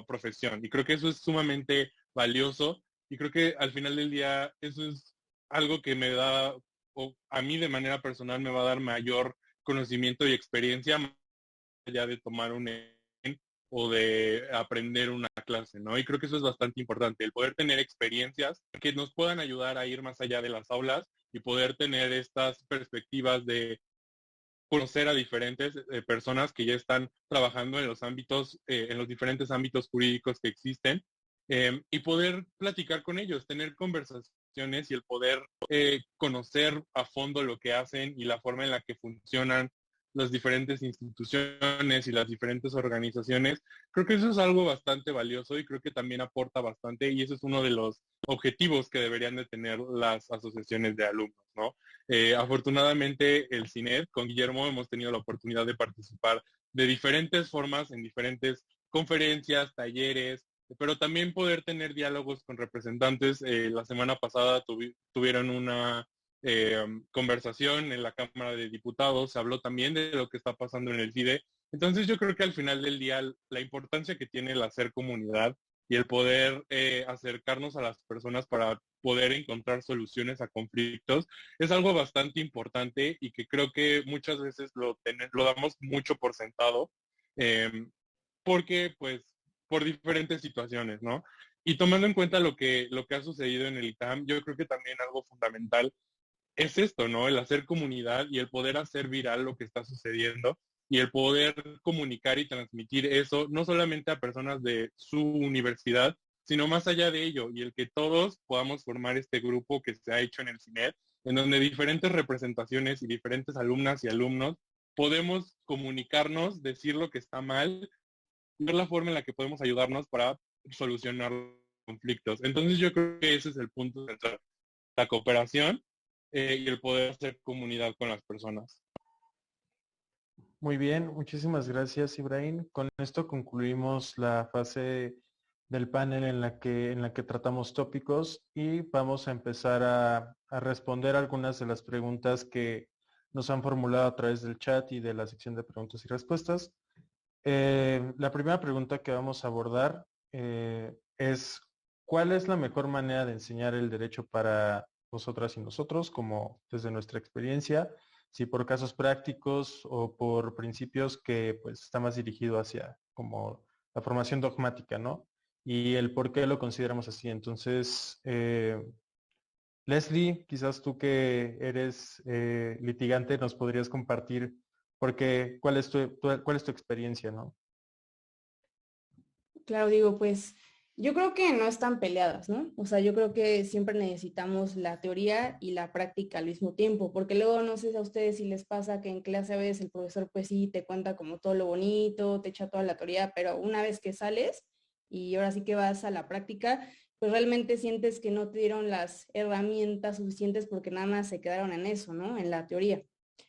profesión. Y creo que eso es sumamente valioso y creo que al final del día eso es algo que me da, o a mí de manera personal me va a dar mayor conocimiento y experiencia más allá de tomar un o de aprender una clase, ¿no? Y creo que eso es bastante importante, el poder tener experiencias que nos puedan ayudar a ir más allá de las aulas y poder tener estas perspectivas de conocer a diferentes personas que ya están trabajando en los ámbitos, en los diferentes ámbitos jurídicos que existen, y poder platicar con ellos, tener conversaciones y el poder conocer a fondo lo que hacen y la forma en la que funcionan las diferentes instituciones y las diferentes organizaciones. Creo que eso es algo bastante valioso y creo que también aporta bastante y eso es uno de los objetivos que deberían de tener las asociaciones de alumnos, ¿no? Afortunadamente el CINED, con Guillermo hemos tenido la oportunidad de participar de diferentes formas en diferentes conferencias, talleres, pero también poder tener diálogos con representantes. La semana pasada tuvieron una conversación en la Cámara de Diputados, se habló también de lo que está pasando en el CIDE. Entonces yo creo que al final del día la importancia que tiene el hacer comunidad y el poder acercarnos a las personas para poder encontrar soluciones a conflictos es algo bastante importante y que creo que muchas veces lo damos mucho por sentado, eh, porque pues por diferentes situaciones, ¿no? Y tomando en cuenta lo que ha sucedido en el ITAM, yo creo que también algo fundamental es esto, ¿no? El hacer comunidad y el poder hacer viral lo que está sucediendo y el poder comunicar y transmitir eso, no solamente a personas de su universidad, sino más allá de ello, y el que todos podamos formar este grupo que se ha hecho en el CINED, en donde diferentes representaciones y diferentes alumnas y alumnos podemos comunicarnos, decir lo que está mal, y ver la forma en la que podemos ayudarnos para solucionar conflictos. Entonces yo creo que ese es el punto central, la cooperación y el poder hacer comunidad con las personas. Muy bien, muchísimas gracias, Ibrahim. Con esto concluimos la fase del panel en la que tratamos tópicos y vamos a empezar a responder algunas de las preguntas que nos han formulado a través del chat y de la sección de preguntas y respuestas. La primera pregunta que vamos a abordar es ¿cuál es la mejor manera de enseñar el derecho para nosotras y nosotros, como desde nuestra experiencia? Si por casos prácticos o por principios que pues está más dirigido hacia como la formación dogmática, ¿no? Y el por qué lo consideramos así. Entonces, Leslie, quizás tú que eres litigante nos podrías compartir cuál es cuál es tu experiencia, ¿no? Claro, digo, pues yo creo que no están peleadas, ¿no? O sea, yo creo que siempre necesitamos la teoría y la práctica al mismo tiempo, porque luego no sé si a ustedes si les pasa que en clase a veces el profesor pues sí te cuenta como todo lo bonito, te echa toda la teoría, pero una vez que sales y ahora sí que vas a la práctica, pues realmente sientes que no te dieron las herramientas suficientes porque nada más se quedaron en eso, ¿no? En la teoría.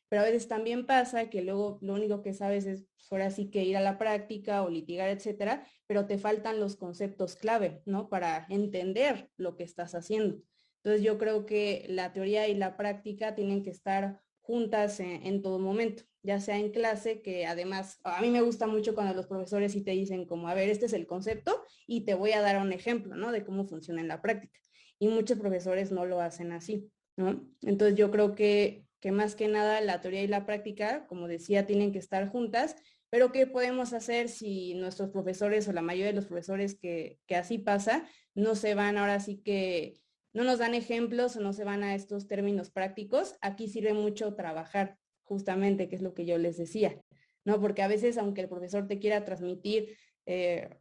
Pero a veces también pasa que luego lo único que sabes es pues, ahora sí que ir a la práctica o litigar, etcétera, pero te faltan los conceptos clave, ¿no? Para entender lo que estás haciendo. Entonces yo creo que la teoría y la práctica tienen que estar juntas en todo momento, ya sea en clase, que además a mí me gusta mucho cuando los profesores sí te dicen como, a ver, este es el concepto y te voy a dar un ejemplo, ¿no? De cómo funciona en la práctica. Y muchos profesores no lo hacen así, ¿no? Entonces yo creo que más que nada la teoría y la práctica, como decía, tienen que estar juntas, pero ¿qué podemos hacer si nuestros profesores o la mayoría de los profesores que así pasa, no se van ahora sí que, no nos dan ejemplos o no se van a estos términos prácticos? Aquí sirve mucho trabajar, justamente, que es lo que yo les decía, ¿no? Porque a veces, aunque el profesor te quiera transmitir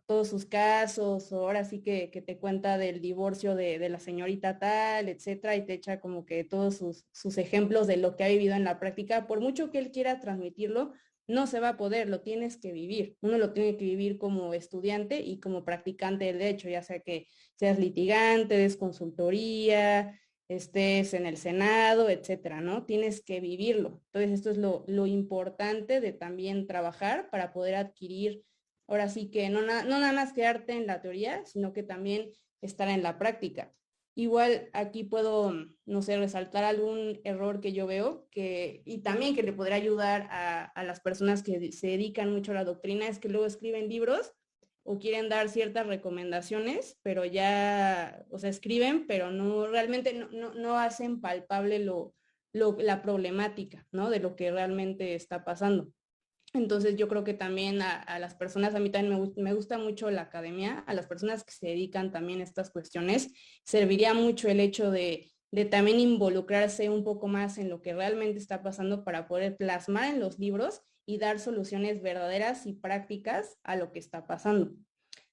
todos sus casos, o ahora sí que te cuenta del divorcio de la señorita tal, etcétera, y te echa como que todos sus ejemplos de lo que ha vivido en la práctica, por mucho que él quiera transmitirlo, no se va a poder, lo tienes que vivir. Uno lo tiene que vivir como estudiante y como practicante del derecho, ya sea que seas litigante, des consultoría, estés en el Senado, etcétera, ¿no? Tienes que vivirlo. Entonces, esto es lo importante de también trabajar para poder adquirir, ahora sí que no nada más quedarte en la teoría, sino que también estar en la práctica. Igual aquí puedo, no sé, resaltar algún error que yo veo y también que le podría ayudar a las personas que se dedican mucho a la doctrina, es que luego escriben libros o quieren dar ciertas recomendaciones, pero ya, o sea, escriben, pero no realmente no hacen palpable la problemática, ¿no? De lo que realmente está pasando. Entonces yo creo que también a las personas, a mí también me gusta mucho la academia, a las personas que se dedican también a estas cuestiones, serviría mucho el hecho de también involucrarse un poco más en lo que realmente está pasando para poder plasmar en los libros y dar soluciones verdaderas y prácticas a lo que está pasando.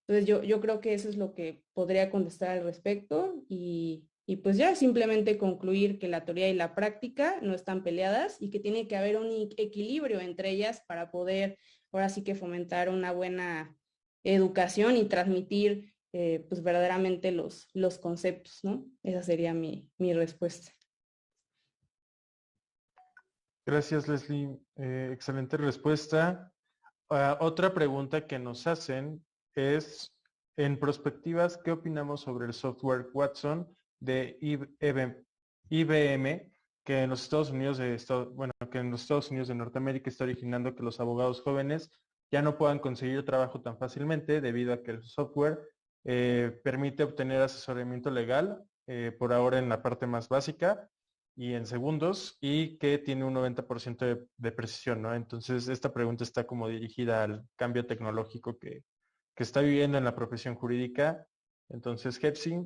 Entonces yo creo que eso es lo que podría contestar al respecto y Y pues ya simplemente concluir que la teoría y la práctica no están peleadas y que tiene que haber un equilibrio entre ellas para poder ahora sí que fomentar una buena educación y transmitir pues verdaderamente los conceptos, ¿no? Esa sería mi respuesta. Gracias, Leslie. Excelente respuesta. Otra pregunta que nos hacen es, en perspectivas, ¿qué opinamos sobre el software Watson de IBM, que en los Estados Unidos que en los Estados Unidos de Norteamérica está originando que los abogados jóvenes ya no puedan conseguir trabajo tan fácilmente debido a que el software permite obtener asesoramiento legal, por ahora en la parte más básica, y en segundos, y que tiene un 90% de precisión, ¿no? Entonces, esta pregunta está como dirigida al cambio tecnológico que está viviendo en la profesión jurídica. Entonces, Hepsi,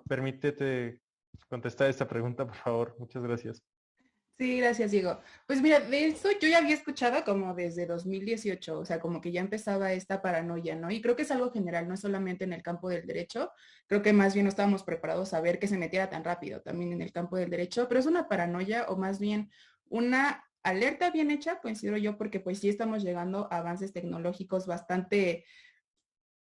permítete contestar esta pregunta, por favor. Muchas gracias. Sí, gracias, Diego. Pues mira, de eso yo ya había escuchado como desde 2018, o sea, como que ya empezaba esta paranoia, ¿no? Y creo que es algo general, no es solamente en el campo del derecho, creo que más bien no estábamos preparados a ver que se metiera tan rápido también en el campo del derecho, pero es una paranoia o más bien una alerta bien hecha, considero yo, porque pues sí estamos llegando a avances tecnológicos bastante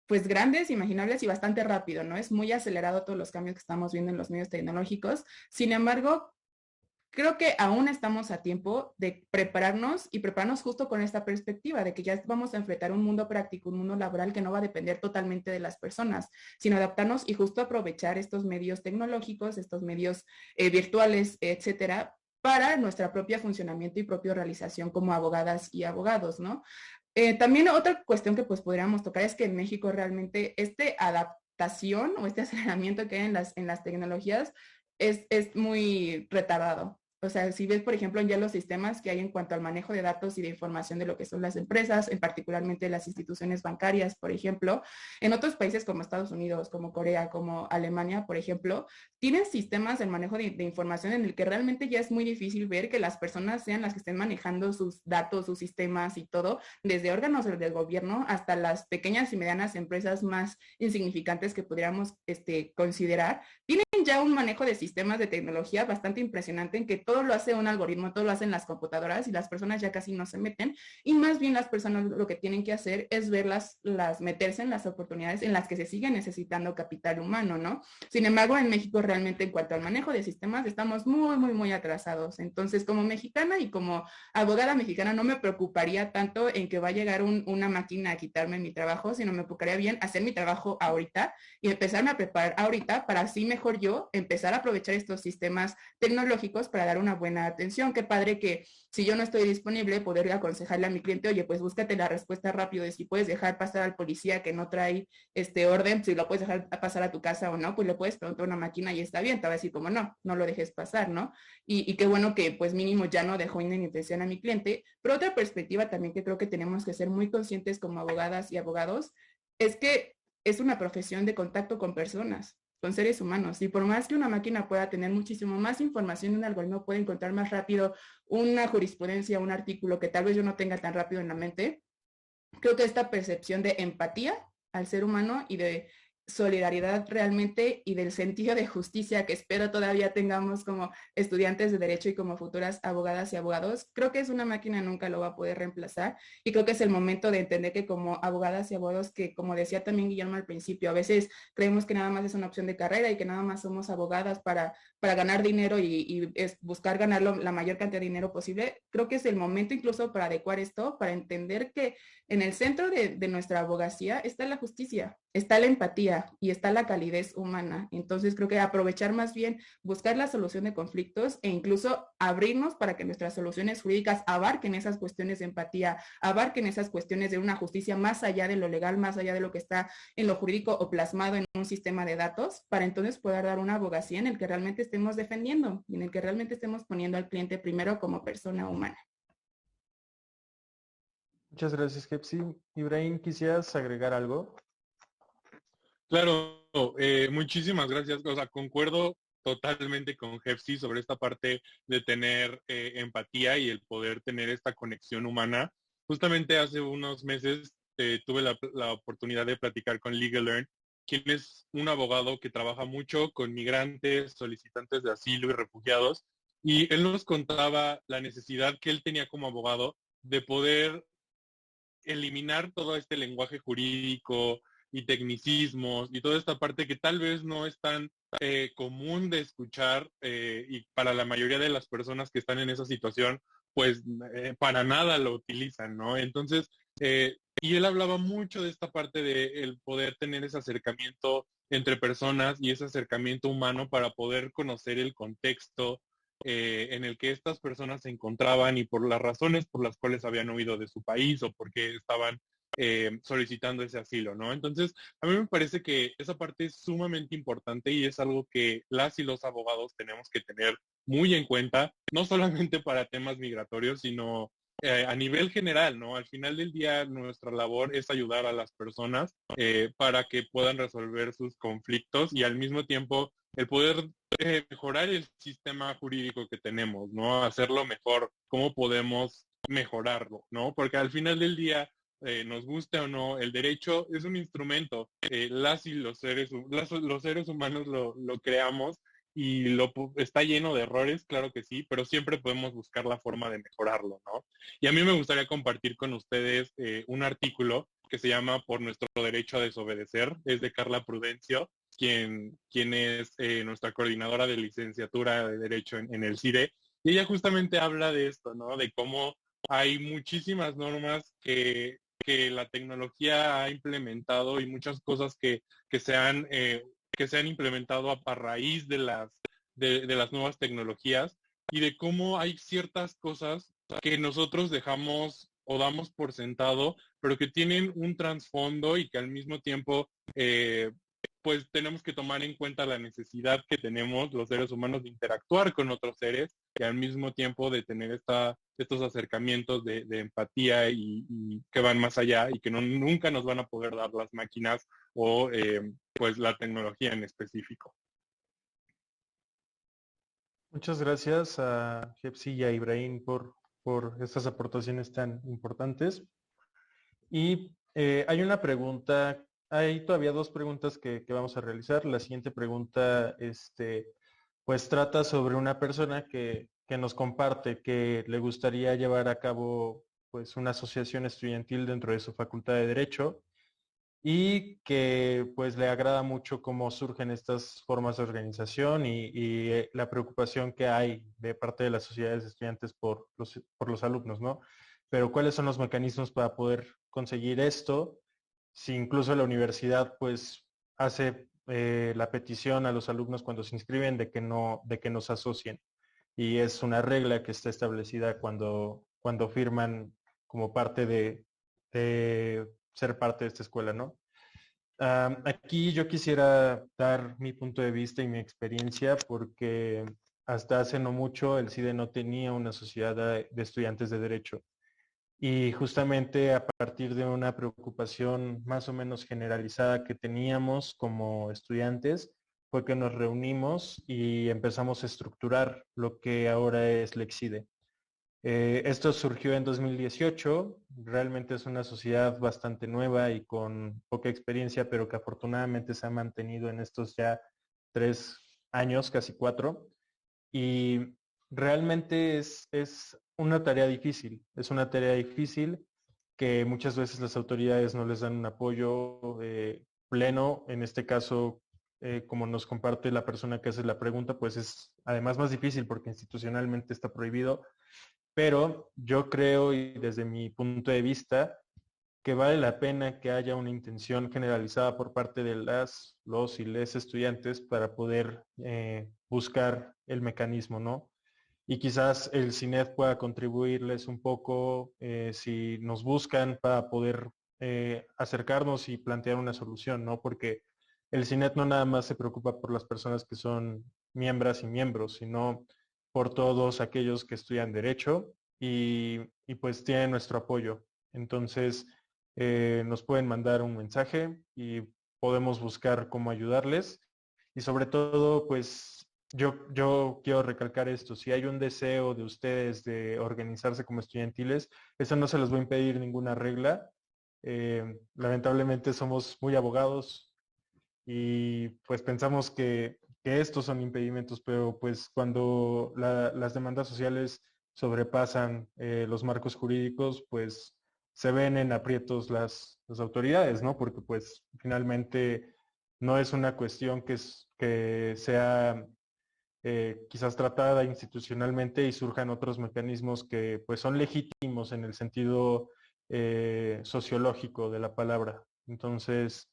pues grandes, imaginables y bastante rápido, ¿no? Es muy acelerado todos los cambios que estamos viendo en los medios tecnológicos. Sin embargo, creo que aún estamos a tiempo de prepararnos y prepararnos justo con esta perspectiva de que ya vamos a enfrentar un mundo práctico, un mundo laboral que no va a depender totalmente de las personas, sino adaptarnos y justo aprovechar estos medios tecnológicos, estos medios virtuales, etcétera, para nuestra propia funcionamiento y propia realización como abogadas y abogados, ¿no? También otra cuestión que pues podríamos tocar es que en México realmente este adaptación o este aceleramiento que hay en las tecnologías es muy retardado. O sea, si ves, por ejemplo, ya los sistemas que hay en cuanto al manejo de datos y de información de lo que son las empresas, en particularmente las instituciones bancarias, por ejemplo, en otros países como Estados Unidos, como Corea, como Alemania, por ejemplo, tienen sistemas de manejo de información en el que realmente ya es muy difícil ver que las personas sean las que estén manejando sus datos, sus sistemas y todo, desde órganos del gobierno hasta las pequeñas y medianas empresas más insignificantes que podríamos considerar, tienen ya un manejo de sistemas de tecnología bastante impresionante en que todo lo hace un algoritmo, todo lo hacen las computadoras y las personas ya casi no se meten y más bien las personas lo que tienen que hacer es verlas, meterse en las oportunidades en las que se sigue necesitando capital humano, ¿no? Sin embargo, en México realmente en cuanto al manejo de sistemas estamos muy atrasados. Entonces, como mexicana y como abogada mexicana no me preocuparía tanto en que va a llegar una máquina a quitarme mi trabajo, sino me enfocaría bien hacer mi trabajo ahorita y empezarme a preparar ahorita para así mejor yo empezar a aprovechar estos sistemas tecnológicos para dar una buena atención. Qué padre que si yo no estoy disponible, poder aconsejarle a mi cliente, oye, pues búscate la respuesta rápido de si puedes dejar pasar al policía que no trae este orden, si lo puedes dejar pasar a tu casa o no, pues le puedes preguntar a una máquina y está bien, te va a decir como no lo dejes pasar, ¿no? Y qué bueno que pues mínimo ya no dejó indemnización a mi cliente. Pero otra perspectiva también que creo que tenemos que ser muy conscientes como abogadas y abogados es que es una profesión de contacto con personas, con seres humanos. Y por más que una máquina pueda tener muchísimo más información, un algoritmo puede encontrar más rápido una jurisprudencia, un artículo que tal vez yo no tenga tan rápido en la mente. Creo que esta percepción de empatía al ser humano y de solidaridad realmente y del sentido de justicia que espero todavía tengamos como estudiantes de derecho y como futuras abogadas y abogados, creo que es una máquina nunca lo va a poder reemplazar y creo que es el momento de entender que como abogadas y abogados que como decía también Guillermo al principio, a veces creemos que nada más es una opción de carrera y que nada más somos abogadas para ganar dinero y es buscar ganar la mayor cantidad de dinero posible. Creo que es el momento incluso para adecuar esto, para entender que en el centro de nuestra abogacía está la justicia, está la empatía y está la calidez humana. Entonces creo que aprovechar más bien, buscar la solución de conflictos e incluso abrirnos para que nuestras soluciones jurídicas abarquen esas cuestiones de empatía, abarquen esas cuestiones de una justicia más allá de lo legal, más allá de lo que está en lo jurídico o plasmado en un sistema de datos, para entonces poder dar una abogacía en el que realmente estemos defendiendo y en el que realmente estemos poniendo al cliente primero como persona humana. Muchas gracias, Hepsi. Ibrahim, ¿quisieras agregar algo? Claro, muchísimas gracias. O sea, concuerdo totalmente con Jefsi sobre esta parte de tener empatía y el poder tener esta conexión humana. Justamente hace unos meses tuve la oportunidad de platicar con LegalLearn quien es un abogado que trabaja mucho con migrantes, solicitantes de asilo y refugiados, y él nos contaba la necesidad que él tenía como abogado de poder eliminar todo este lenguaje jurídico y tecnicismos y toda esta parte que tal vez no es tan común de escuchar y para la mayoría de las personas que están en esa situación, pues para nada lo utilizan, ¿no? Entonces, y él hablaba mucho de esta parte de el poder tener ese acercamiento entre personas y ese acercamiento humano para poder conocer el contexto en el que estas personas se encontraban y por las razones por las cuales habían huido de su país o porque estaban solicitando ese asilo, ¿no? Entonces, a mí me parece que esa parte es sumamente importante y es algo que las y los abogados tenemos que tener muy en cuenta, no solamente para temas migratorios, sino a nivel general, ¿no? Al final del día, nuestra labor es ayudar a las personas para que puedan resolver sus conflictos y al mismo tiempo el poder mejorar el sistema jurídico que tenemos, ¿no? Hacerlo mejor, cómo podemos mejorarlo, ¿no? Porque al final del día, nos guste o no, el derecho es un instrumento. Las y los seres humanos lo creamos y está lleno de errores, claro que sí, pero siempre podemos buscar la forma de mejorarlo, ¿no? Y a mí me gustaría compartir con ustedes un artículo que se llama Por nuestro derecho a desobedecer, es de Carla Prudencio, quien es nuestra coordinadora de licenciatura de Derecho en el CIDE, y ella justamente habla de esto, ¿no? De cómo hay muchísimas normas que la tecnología ha implementado y muchas cosas que se han implementado a raíz de las nuevas tecnologías y de cómo hay ciertas cosas que nosotros dejamos o damos por sentado, pero que tienen un trasfondo y que al mismo tiempo pues tenemos que tomar en cuenta la necesidad que tenemos los seres humanos de interactuar con otros seres y al mismo tiempo de tener estos acercamientos de empatía y que van más allá y que nunca nos van a poder dar las máquinas o pues la tecnología en específico. Muchas gracias a Jepsi y a Ibrahim por estas aportaciones tan importantes. Y hay una pregunta, hay todavía dos preguntas que vamos a realizar. La siguiente pregunta, pues trata sobre una persona que nos comparte que le gustaría llevar a cabo pues una asociación estudiantil dentro de su facultad de Derecho y que pues le agrada mucho cómo surgen estas formas de organización y la preocupación que hay de parte de las sociedades de estudiantes por los alumnos, ¿no? Pero ¿cuáles son los mecanismos para poder conseguir esto? Si incluso la universidad pues hace la petición a los alumnos cuando se inscriben de que no se asocien. Y es una regla que está establecida cuando firman como parte de ser parte de esta escuela, ¿no? Aquí yo quisiera dar mi punto de vista y mi experiencia porque hasta hace no mucho el CIDE no tenía una sociedad de estudiantes de derecho. Y justamente a partir de una preocupación más o menos generalizada que teníamos como estudiantes, fue que nos reunimos y empezamos a estructurar lo que ahora es Lexide. Esto surgió en 2018, realmente es una sociedad bastante nueva y con poca experiencia, pero que afortunadamente se ha mantenido en estos ya 3 años, casi 4. Y realmente es una tarea difícil, es una tarea difícil que muchas veces las autoridades no les dan un apoyo pleno. En este caso, como nos comparte la persona que hace la pregunta, pues es además más difícil porque institucionalmente está prohibido. Pero yo creo, y desde mi punto de vista, que vale la pena que haya una intención generalizada por parte de los y les estudiantes para poder buscar el mecanismo, ¿no? Y quizás el CINED pueda contribuirles un poco si nos buscan para poder acercarnos y plantear una solución, ¿no? Porque el CINED no nada más se preocupa por las personas que son miembros y miembros, sino por todos aquellos que estudian derecho y pues tienen nuestro apoyo. Entonces, nos pueden mandar un mensaje y podemos buscar cómo ayudarles. Y sobre todo, pues yo quiero recalcar esto, si hay un deseo de ustedes de organizarse como estudiantiles, eso no se les va a impedir ninguna regla. Lamentablemente somos muy abogados y pues pensamos que estos son impedimentos, pero pues cuando las demandas sociales sobrepasan los marcos jurídicos, pues se ven en aprietos las autoridades, ¿no? Porque pues finalmente no es una cuestión que sea quizás tratada institucionalmente y surjan otros mecanismos que pues son legítimos en el sentido sociológico de la palabra. Entonces,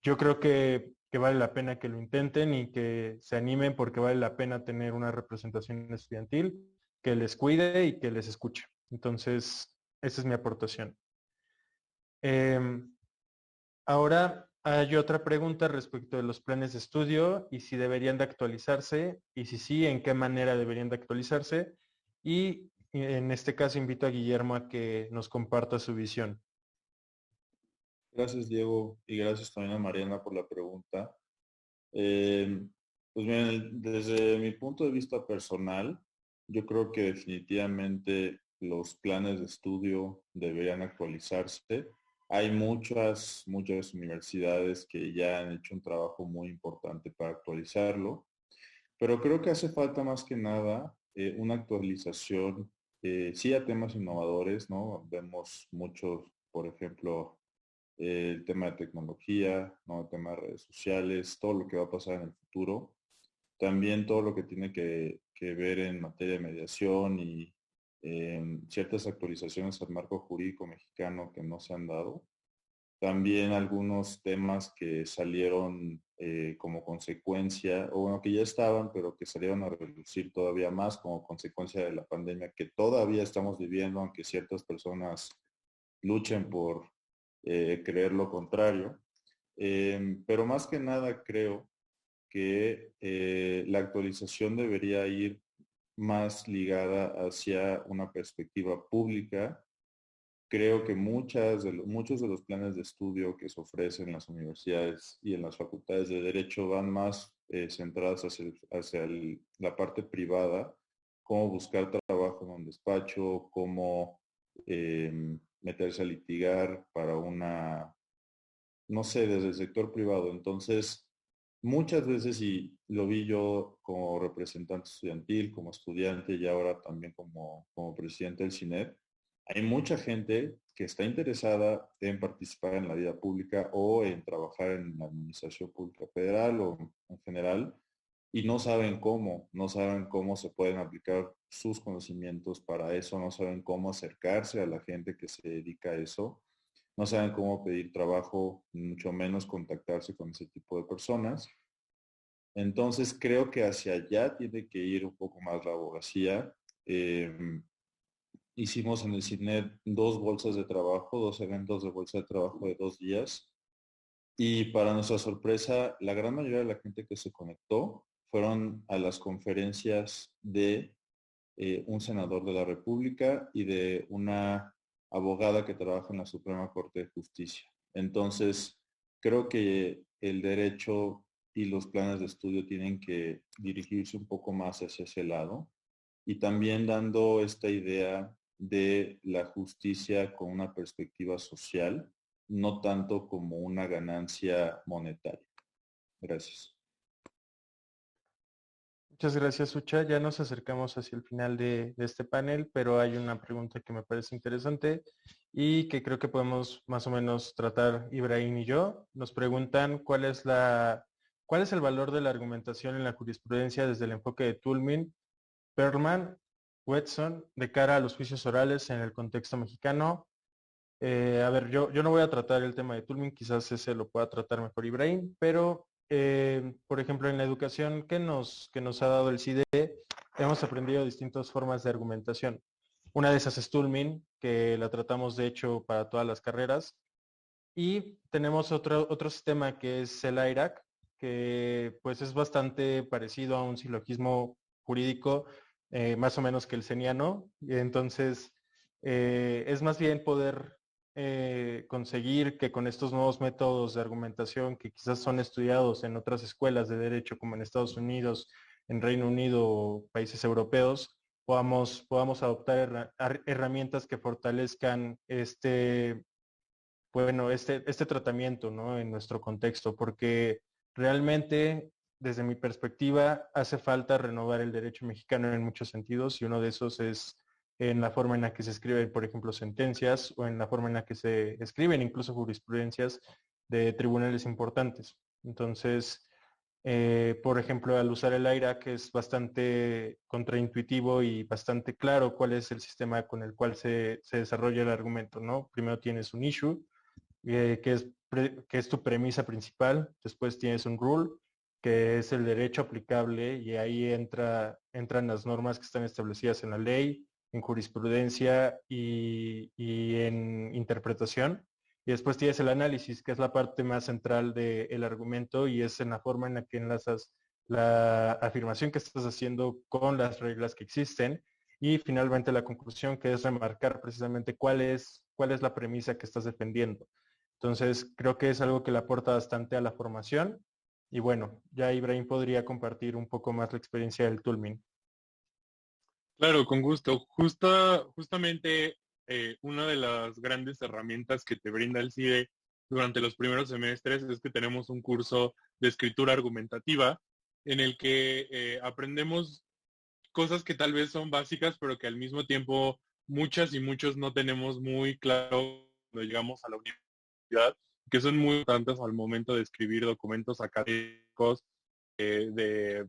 yo creo que vale la pena que lo intenten y que se animen porque vale la pena tener una representación estudiantil que les cuide y que les escuche. Entonces, esa es mi aportación. Ahora hay otra pregunta respecto de los planes de estudio y si deberían de actualizarse y si sí, en qué manera deberían de actualizarse. Y en este caso invito a Guillermo a que nos comparta su visión. Gracias, Diego, y gracias también a Mariana por la pregunta. Pues miren, desde mi punto de vista personal, yo creo que definitivamente los planes de estudio deberían actualizarse. Hay muchas universidades que ya han hecho un trabajo muy importante para actualizarlo, pero creo que hace falta más que nada una actualización, sí a temas innovadores, ¿no? Vemos muchos, por ejemplo, el tema de tecnología, ¿no? El tema de redes sociales, todo lo que va a pasar en el futuro. También todo lo que tiene que ver en materia de mediación y ciertas actualizaciones al marco jurídico mexicano que no se han dado. También algunos temas que salieron como consecuencia, o bueno, que ya estaban, pero que salieron a reducir todavía más como consecuencia de la pandemia que todavía estamos viviendo, aunque ciertas personas luchen por creer lo contrario. Pero más que nada creo que la actualización debería ir más ligada hacia una perspectiva pública. Creo que muchos de los planes de estudio que se ofrecen en las universidades y en las facultades de Derecho van más centradas hacia la parte privada, cómo buscar trabajo en un despacho, cómo meterse a litigar para no sé, desde el sector privado. Entonces, muchas veces, y lo vi yo como representante estudiantil, como estudiante y ahora también como presidente del CINEP, hay mucha gente que está interesada en participar en la vida pública o en trabajar en la administración pública federal o en general, y no saben cómo se pueden aplicar sus conocimientos para eso, no saben cómo acercarse a la gente que se dedica a eso, no saben cómo pedir trabajo, mucho menos contactarse con ese tipo de personas. Entonces creo que hacia allá tiene que ir un poco más la abogacía. Hicimos en el CINET 2 bolsas de trabajo, 2 eventos de bolsa de trabajo de 2 días. Y para nuestra sorpresa, la gran mayoría de la gente que se conectó fueron a las conferencias de un senador de la República y de una abogada que trabaja en la Suprema Corte de Justicia. Entonces, creo que el derecho y los planes de estudio tienen que dirigirse un poco más hacia ese lado y también dando esta idea de la justicia con una perspectiva social, no tanto como una ganancia monetaria. Gracias. Muchas gracias, Ucha. Ya nos acercamos hacia el final de este panel, pero hay una pregunta que me parece interesante y que creo que podemos más o menos tratar Ibrahim y yo. Nos preguntan cuál es el valor de la argumentación en la jurisprudencia desde el enfoque de Toulmin, Perlman, Wetson, de cara a los juicios orales en el contexto mexicano. A ver, yo no voy a tratar el tema de Toulmin, quizás ese lo pueda tratar mejor Ibrahim, pero por ejemplo, en la educación que nos ha dado el CIDE, hemos aprendido distintas formas de argumentación. Una de esas es Toulmin, que la tratamos de hecho para todas las carreras. Y tenemos otro sistema que es el IRAC, que pues es bastante parecido a un silogismo jurídico, más o menos que el seniano. Y entonces, es más bien poder conseguir que con estos nuevos métodos de argumentación que quizás son estudiados en otras escuelas de derecho como en Estados Unidos, en Reino Unido o países europeos, podamos adoptar herramientas que fortalezcan este tratamiento, ¿no? En nuestro contexto, porque realmente, desde mi perspectiva, hace falta renovar el derecho mexicano en muchos sentidos y uno de esos es en la forma en la que se escriben, por ejemplo, sentencias o en la forma en la que se escriben incluso jurisprudencias de tribunales importantes. Entonces, por ejemplo, al usar el AIRA, que es bastante contraintuitivo y bastante claro cuál es el sistema con el cual se desarrolla el argumento, ¿no? Primero tienes un issue, que es tu premisa principal, después tienes un rule, que es el derecho aplicable, y ahí entran las normas que están establecidas en la ley, en jurisprudencia y en interpretación. Y después tienes el análisis, que es la parte más central del argumento y es en la forma en la que enlazas la afirmación que estás haciendo con las reglas que existen. Y finalmente la conclusión, que es remarcar precisamente cuál es la premisa que estás defendiendo. Entonces, creo que es algo que le aporta bastante a la formación. Y bueno, ya Ibrahim podría compartir un poco más la experiencia del Toolmin. Claro, con gusto. Justamente una de las grandes herramientas que te brinda el CIDE durante los primeros semestres es que tenemos un curso de escritura argumentativa en el que aprendemos cosas que tal vez son básicas, pero que al mismo tiempo muchas y muchos no tenemos muy claro cuando llegamos a la universidad, que son muy importantes al momento de escribir documentos académicos de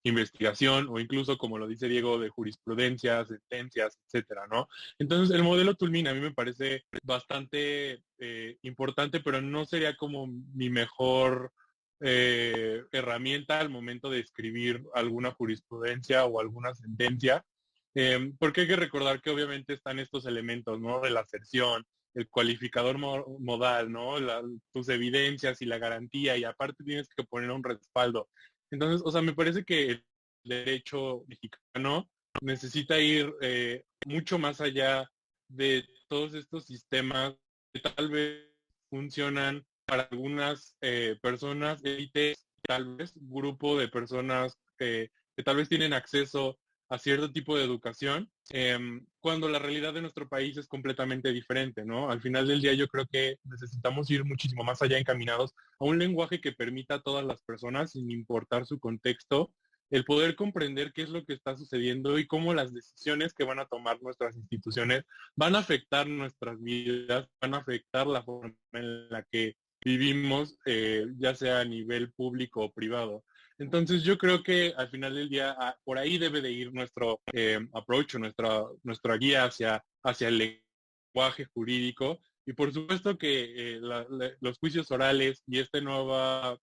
investigación o incluso, como lo dice Diego, de jurisprudencia, sentencias, etcétera, ¿no? Entonces, el modelo Toolmin a mí me parece bastante importante, pero no sería como mi mejor herramienta al momento de escribir alguna jurisprudencia o alguna sentencia, porque hay que recordar que obviamente están estos elementos, ¿no? De la aserción, el cualificador modal, ¿no? Tus evidencias y la garantía, y aparte tienes que poner un respaldo. Entonces, o sea, me parece que el derecho mexicano necesita ir mucho más allá de todos estos sistemas que tal vez funcionan para algunas personas, élites, tal vez grupo de personas que tal vez tienen acceso a cierto tipo de educación, cuando la realidad de nuestro país es completamente diferente, ¿no? Al final del día yo creo que necesitamos ir muchísimo más allá encaminados a un lenguaje que permita a todas las personas, sin importar su contexto, el poder comprender qué es lo que está sucediendo y cómo las decisiones que van a tomar nuestras instituciones van a afectar nuestras vidas, van a afectar la forma en la que vivimos, ya sea a nivel público o privado. Entonces yo creo que al final del día por ahí debe de ir nuestro approach, nuestra guía hacia el lenguaje jurídico. Y por supuesto que los juicios orales y esta nueva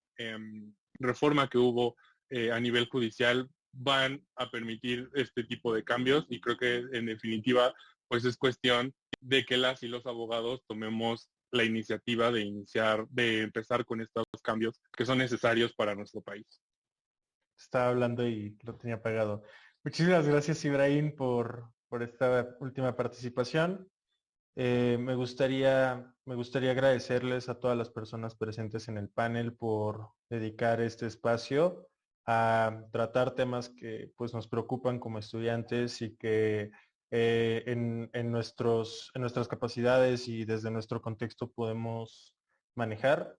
reforma que hubo a nivel judicial van a permitir este tipo de cambios, y creo que en definitiva pues es cuestión de que las y los abogados tomemos la iniciativa de empezar con estos cambios que son necesarios para nuestro país. Estaba hablando y lo tenía apagado. Muchísimas gracias, Ibrahim, por esta última participación. Me gustaría agradecerles a todas las personas presentes en el panel por dedicar este espacio a tratar temas que pues nos preocupan como estudiantes y que en nuestras capacidades y desde nuestro contexto podemos manejar.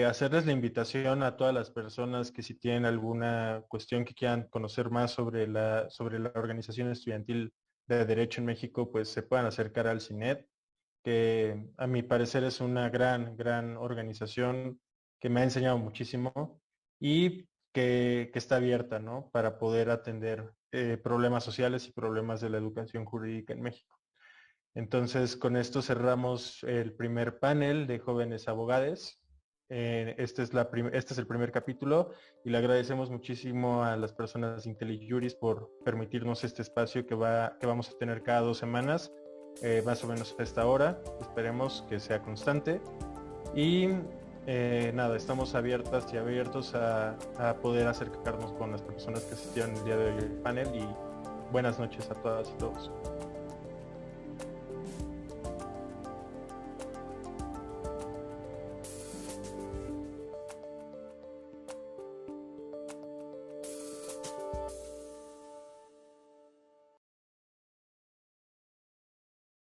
Hacerles la invitación a todas las personas que si tienen alguna cuestión que quieran conocer más sobre la organización estudiantil de Derecho en México, pues se puedan acercar al CINED, que a mi parecer es una gran organización que me ha enseñado muchísimo y que está abierta, ¿no? Para poder atender problemas sociales y problemas de la educación jurídica en México. Entonces, con esto cerramos el primer panel de jóvenes abogados. Este es el primer capítulo y le agradecemos muchísimo a las personas de IntelliJuris por permitirnos este espacio que vamos a tener cada 2 semanas, más o menos a esta hora. Esperemos que sea constante y nada, estamos abiertas y abiertos a poder acercarnos con las personas que asistieron el día de hoy al panel, y buenas noches a todas y todos.